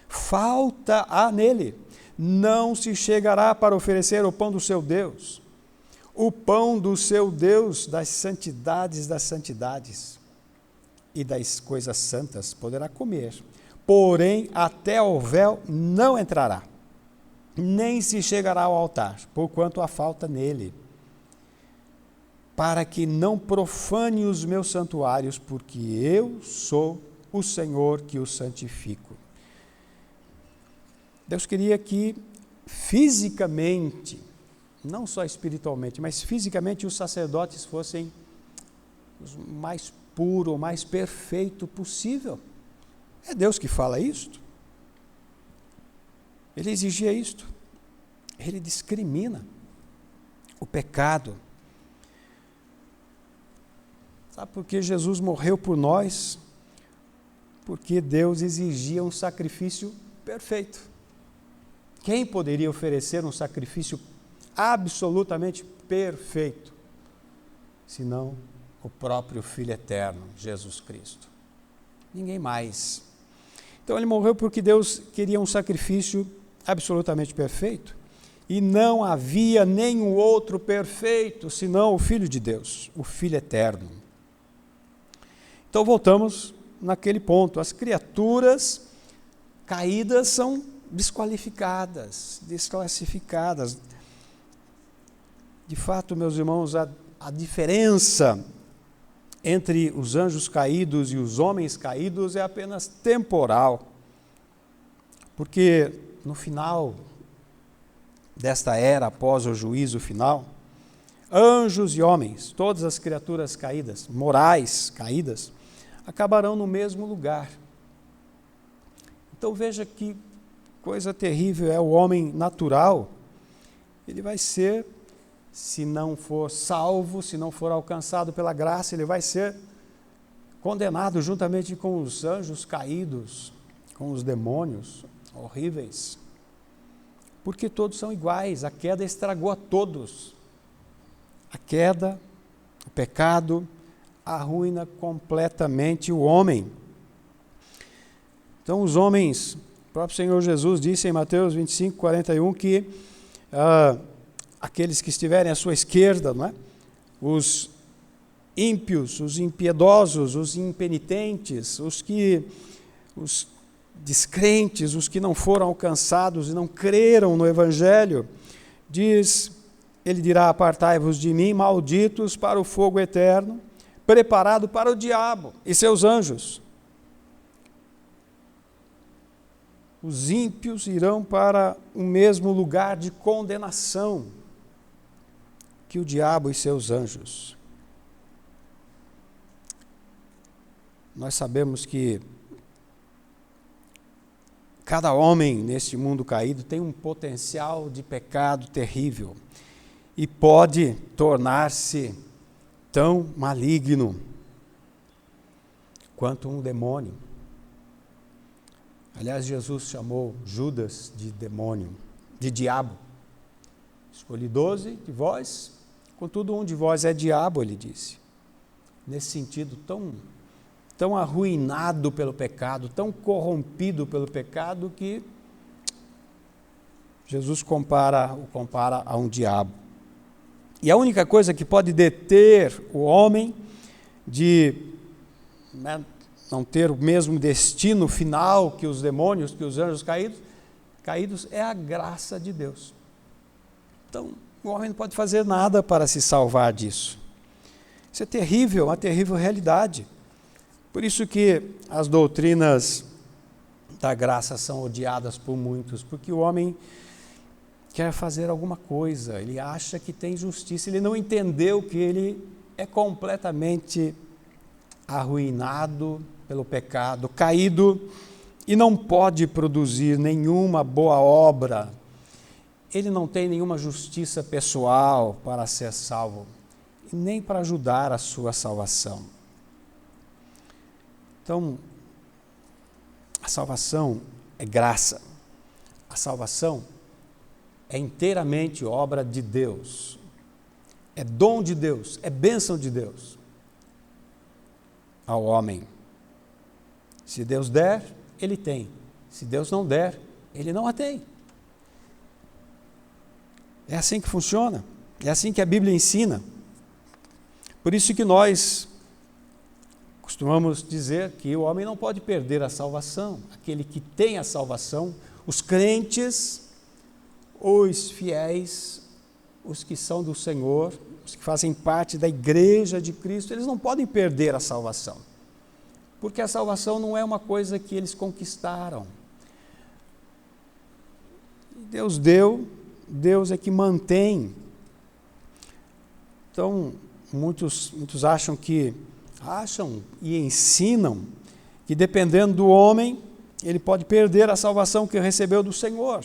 Falta há nele. Não se chegará para oferecer o pão do seu Deus. O pão do seu Deus, das santidades e das coisas santas, poderá comer. Porém, até o véu não entrará, nem se chegará ao altar, porquanto há falta nele, para que não profane os meus santuários, porque eu sou o Senhor que o santifico. Deus queria que fisicamente, não só espiritualmente, mas fisicamente os sacerdotes fossem o mais puro, o mais perfeito possível. É Deus que fala isto. Ele exigia isto. Ele discrimina o pecado. Sabe por que Jesus morreu por nós? Porque Deus exigia um sacrifício perfeito. Quem poderia oferecer um sacrifício absolutamente perfeito, senão o próprio Filho eterno, Jesus Cristo? Ninguém mais. Então ele morreu porque Deus queria um sacrifício absolutamente perfeito, e não havia nenhum outro perfeito senão o Filho de Deus, o Filho eterno. Então voltamos naquele ponto: as criaturas caídas são desclassificadas. De fato, meus irmãos, a diferença entre os anjos caídos e os homens caídos é apenas temporal, porque no final desta era, após o juízo final, anjos e homens, todas as criaturas caídas, morais caídas, acabarão no mesmo lugar. Então veja que coisa terrível é o homem natural. Ele vai ser, se não for salvo, se não for alcançado pela graça, ele vai ser condenado juntamente com os anjos caídos, com os demônios horríveis. Porque todos são iguais, a queda estragou a todos. A queda, o pecado, arruína completamente o homem. Então os homens, o próprio Senhor Jesus disse em Mateus 25, 41, que aqueles que estiverem à sua esquerda, não é? Os ímpios, os impiedosos, os impenitentes, os descrentes, os que não foram alcançados e não creram no Evangelho, ele dirá: apartai-vos de mim, malditos, para o fogo eterno, preparado para o diabo e seus anjos. Os ímpios irão para o mesmo lugar de condenação que o diabo e seus anjos. Nós sabemos que cada homem neste mundo caído tem um potencial de pecado terrível e pode tornar-se tão maligno quanto um demônio. Aliás, Jesus chamou Judas de demônio, de diabo. Escolhi 12 de vós, contudo um de vós é diabo, ele disse. Nesse sentido, tão arruinado pelo pecado, tão corrompido pelo pecado, que Jesus o compara a um diabo. E a única coisa que pode deter o homem de não ter o mesmo destino final que os demônios, que os anjos caídos, é a graça de Deus. Então, o homem não pode fazer nada para se salvar disso. Isso é terrível, uma terrível realidade. Por isso que as doutrinas da graça são odiadas por muitos, porque o homem quer fazer alguma coisa, ele acha que tem justiça, ele não entendeu que ele é completamente arruinado pelo pecado, caído, e não pode produzir nenhuma boa obra. Ele não tem nenhuma justiça pessoal para ser salvo, e nem para ajudar a sua salvação. Então, a salvação é graça. A salvação é inteiramente obra de Deus. É dom de Deus, é bênção de Deus ao homem. Se Deus der, ele tem. Se Deus não der, ele não a tem. É assim que funciona. É assim que a Bíblia ensina. Por isso que nós costumamos dizer que o homem não pode perder a salvação. Aquele que tem a salvação, os crentes, os fiéis, os que são do Senhor, os que fazem parte da igreja de Cristo, eles não podem perder a salvação. Porque a salvação não é uma coisa que eles conquistaram. Deus deu, Deus é que mantém. Então, muitos acham e ensinam que dependendo do homem, ele pode perder a salvação que recebeu do Senhor.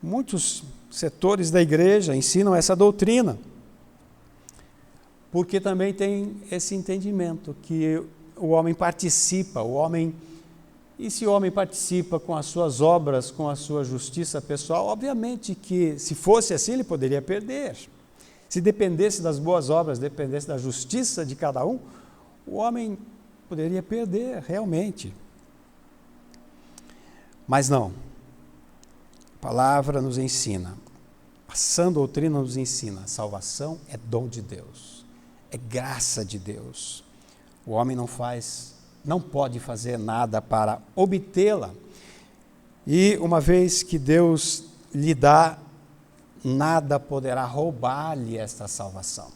Muitos setores da igreja ensinam essa doutrina, porque também tem esse entendimento que o homem participa, e se o homem participa com as suas obras, com a sua justiça pessoal, obviamente que se fosse assim ele poderia perder. Se dependesse das boas obras, dependesse da justiça de cada um, o homem poderia perder realmente. Mas não. A palavra nos ensina, a sã doutrina nos ensina, a salvação é dom de Deus, é graça de Deus. O homem não pode fazer nada para obtê-la. E uma vez que Deus lhe dá, nada poderá roubar-lhe esta salvação.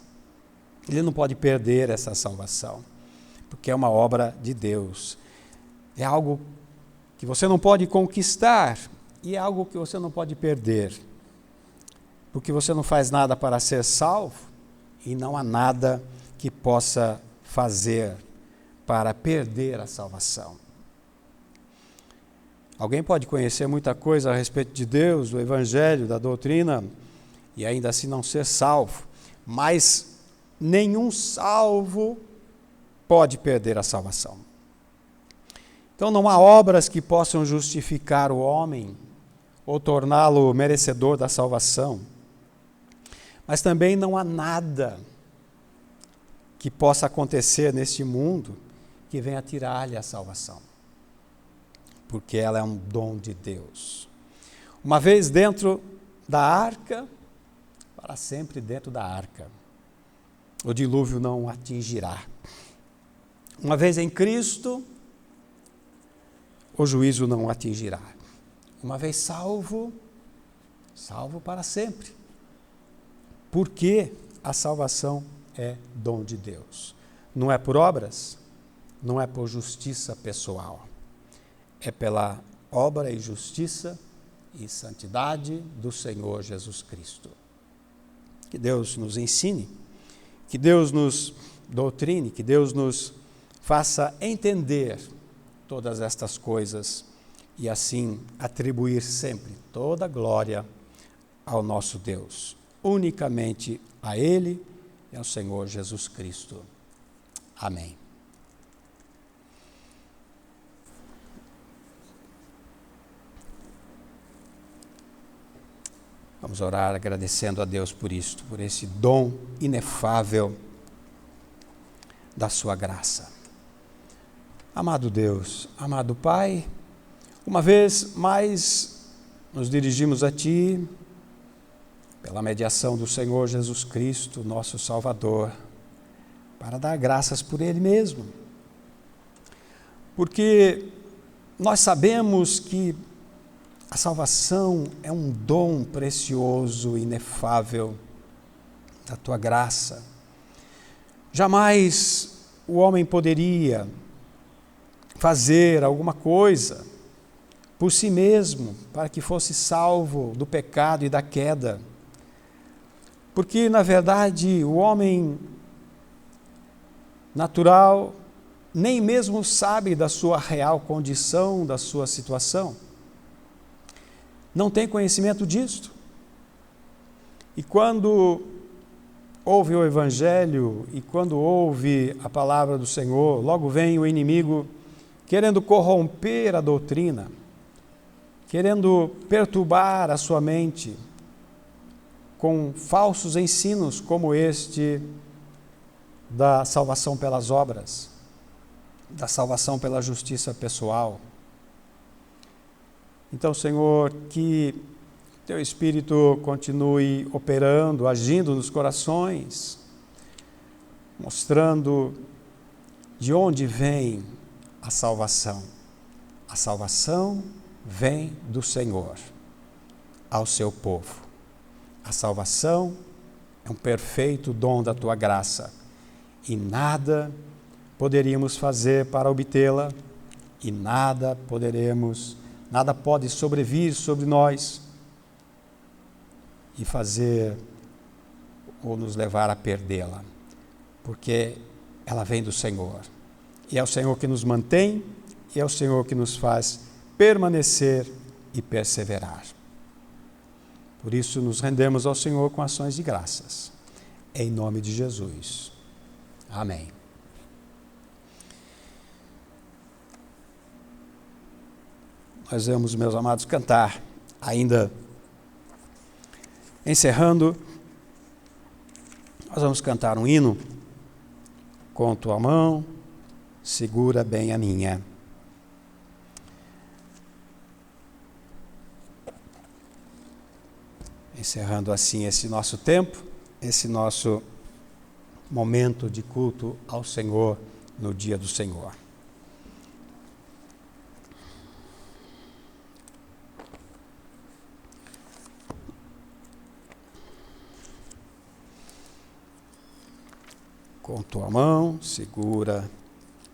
Ele não pode perder essa salvação, porque é uma obra de Deus. É algo que você não pode conquistar e é algo que você não pode perder, porque você não faz nada para ser salvo e não há nada que possa fazer para perder a salvação. Alguém pode conhecer muita coisa a respeito de Deus, do Evangelho, da doutrina, e ainda assim não ser salvo, mas nenhum salvo pode perder a salvação. Então não há obras que possam justificar o homem ou torná-lo merecedor da salvação, mas também não há nada que possa acontecer neste mundo que venha tirar-lhe a salvação, porque ela é um dom de Deus. Uma vez dentro da arca, para sempre dentro da arca. O dilúvio não o atingirá. Uma vez em Cristo, o juízo não o atingirá. Uma vez salvo, salvo para sempre. Porque a salvação é dom de Deus. Não é por obras, não é por justiça pessoal. É pela obra e justiça e santidade do Senhor Jesus Cristo. Que Deus nos ensine, que Deus nos doutrine, que Deus nos faça entender todas estas coisas e assim atribuir sempre toda a glória ao nosso Deus, unicamente a Ele e ao Senhor Jesus Cristo. Amém. Vamos orar agradecendo a Deus por isto, por esse dom inefável da sua graça. Amado Deus, amado Pai, uma vez mais nos dirigimos a Ti, pela mediação do Senhor Jesus Cristo, nosso Salvador, para dar graças por Ele mesmo. Porque nós sabemos que a salvação é um dom precioso, inefável da Tua graça. Jamais o homem poderia fazer alguma coisa por si mesmo para que fosse salvo do pecado e da queda. Porque, na verdade, o homem natural nem mesmo sabe da sua real condição, da sua situação. Não tem conhecimento disto. E quando ouve o Evangelho e quando ouve a palavra do Senhor, logo vem o inimigo querendo corromper a doutrina, querendo perturbar a sua mente com falsos ensinos como este da salvação pelas obras, da salvação pela justiça pessoal. Então, Senhor, que Teu Espírito continue operando, agindo nos corações, mostrando de onde vem a salvação. A salvação vem do Senhor ao seu povo. A salvação é um perfeito dom da Tua graça e nada poderíamos fazer para obtê-la e nada pode sobrevir sobre nós e fazer ou nos levar a perdê-la, porque ela vem do Senhor. E é o Senhor que nos mantém e é o Senhor que nos faz permanecer e perseverar. Por isso nos rendemos ao Senhor com ações de graças. Em nome de Jesus. Amém. nós vamos, meus amados, cantar, ainda encerrando, nós vamos cantar um hino, com tua mão, segura bem a minha. Encerrando assim esse nosso tempo, esse nosso momento de culto ao Senhor no dia do Senhor. Com tua mão, segura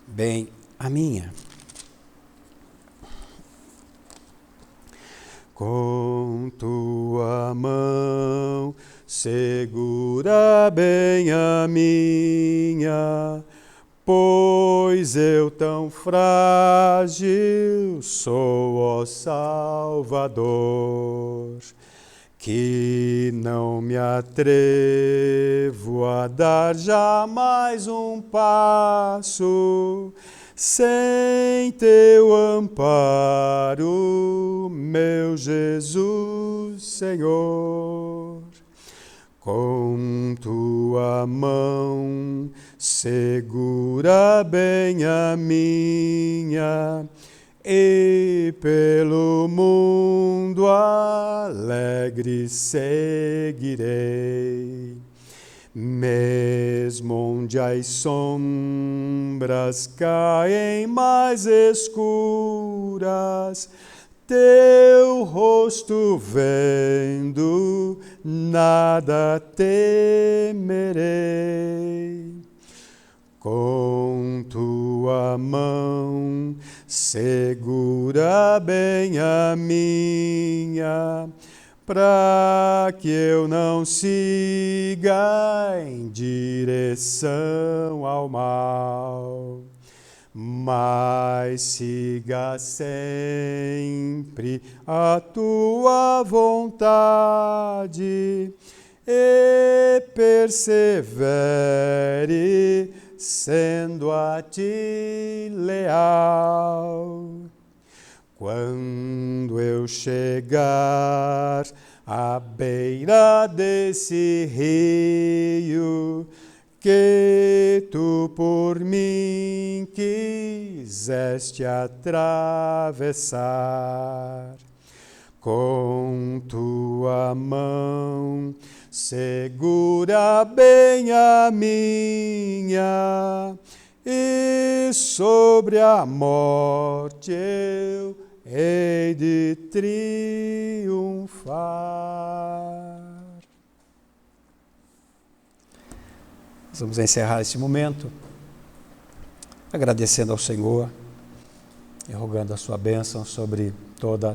bem a minha. Com tua mão, segura bem a minha, pois eu tão frágil sou, ó Salvador, que não me atrevo a dar jamais um passo sem teu amparo, meu Jesus, Senhor. Com tua mão, segura bem a minha, e pelo mundo alegre seguirei. Mesmo onde as sombras caem mais escuras, teu rosto vendo, nada temerei. Com tua mão, segura bem a minha, para que eu não siga em direção ao mal, mas siga sempre a tua vontade e persevere sendo a ti leal. Quando eu chegar à beira desse rio que tu por mim quiseste atravessar, com tua mão segura bem a minha, e sobre a morte eu hei de triunfar. Nós vamos encerrar esse momento agradecendo ao Senhor e rogando a sua bênção sobre toda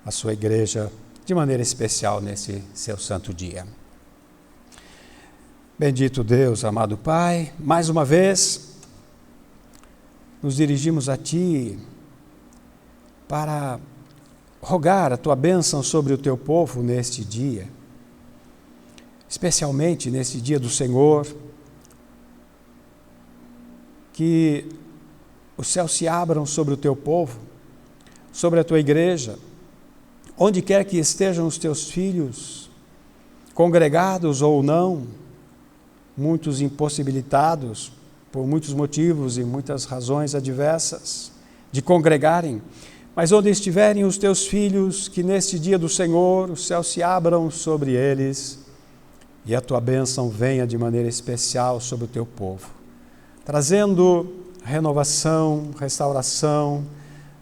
a sua igreja, de maneira especial nesse seu santo dia. Bendito Deus, amado Pai, mais uma vez nos dirigimos a Ti para rogar a Tua bênção sobre o Teu povo neste dia, especialmente neste dia do Senhor, que os céus se abram sobre o Teu povo, sobre a Tua igreja, onde quer que estejam os Teus filhos, congregados ou não, muitos impossibilitados por muitos motivos e muitas razões adversas de congregarem, mas onde estiverem os teus filhos, que neste dia do Senhor os céus se abram sobre eles e a tua bênção venha de maneira especial sobre o teu povo, trazendo renovação, restauração,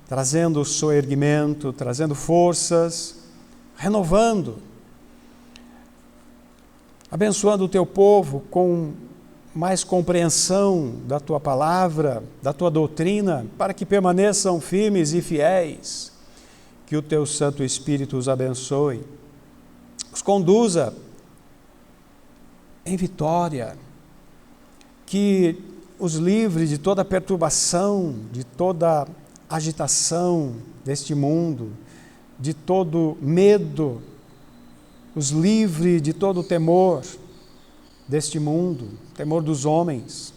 trazendo soerguimento, trazendo forças, renovando, abençoando o teu povo com mais compreensão da tua palavra, da tua doutrina, para que permaneçam firmes e fiéis. Que o teu Santo Espírito os abençoe, os conduza em vitória, que os livre de toda perturbação, de toda agitação deste mundo, de todo medo, os livre de todo temor deste mundo, temor dos homens,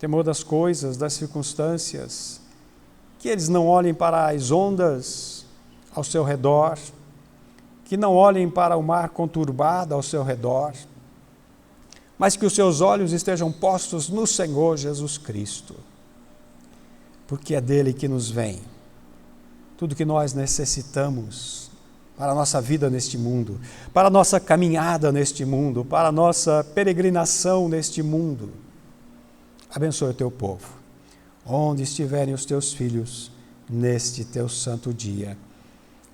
temor das coisas, das circunstâncias, que eles não olhem para as ondas ao seu redor, que não olhem para o mar conturbado ao seu redor, mas que os seus olhos estejam postos no Senhor Jesus Cristo, porque é dele que nos vem tudo que nós necessitamos para a nossa vida neste mundo, para a nossa caminhada neste mundo, para a nossa peregrinação neste mundo. Abençoe o teu povo, onde estiverem os teus filhos neste teu santo dia,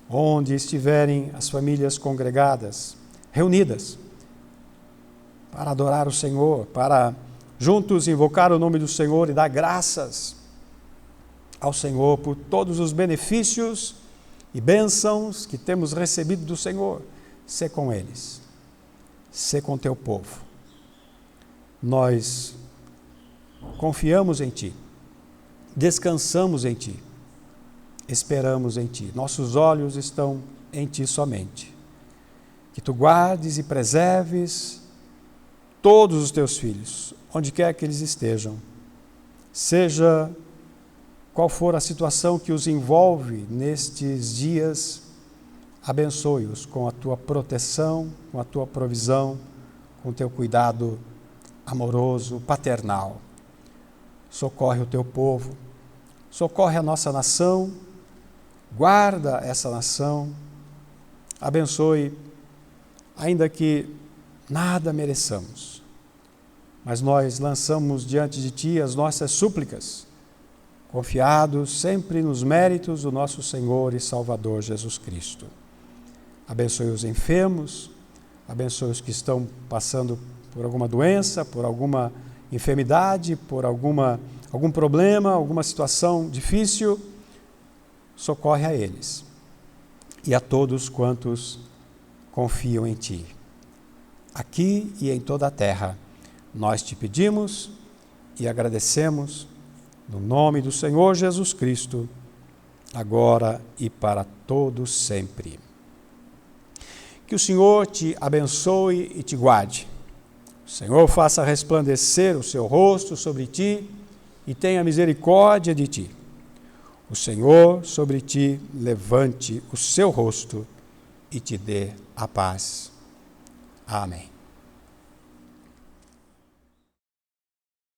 onde estiverem as famílias congregadas, reunidas, para adorar o Senhor, para juntos invocar o nome do Senhor e dar graças ao Senhor por todos os benefícios e bênçãos que temos recebido do Senhor. Sê com eles, sê com teu povo. Nós confiamos em Ti, descansamos em Ti, esperamos em Ti. Nossos olhos estão em Ti somente. Que Tu guardes e preserves todos os Teus filhos, onde quer que eles estejam, seja qual for a situação que os envolve nestes dias, abençoe-os com a Tua proteção, com a Tua provisão, com o Teu cuidado amoroso, paternal. Socorre o Teu povo, socorre a nossa nação, guarda essa nação, abençoe, ainda que nada mereçamos, mas nós lançamos diante de Ti as nossas súplicas, confiados sempre nos méritos do nosso Senhor e Salvador Jesus Cristo. Abençoe os enfermos, abençoe os que estão passando por alguma doença, por alguma enfermidade, por algum problema, alguma situação difícil. Socorre a eles e a todos quantos confiam em Ti. Aqui e em toda a terra, nós Te pedimos e agradecemos, no nome do Senhor Jesus Cristo, agora e para todos sempre. Que o Senhor te abençoe e te guarde. O Senhor faça resplandecer o seu rosto sobre ti e tenha misericórdia de ti. O Senhor sobre ti levante o seu rosto e te dê a paz. Amém.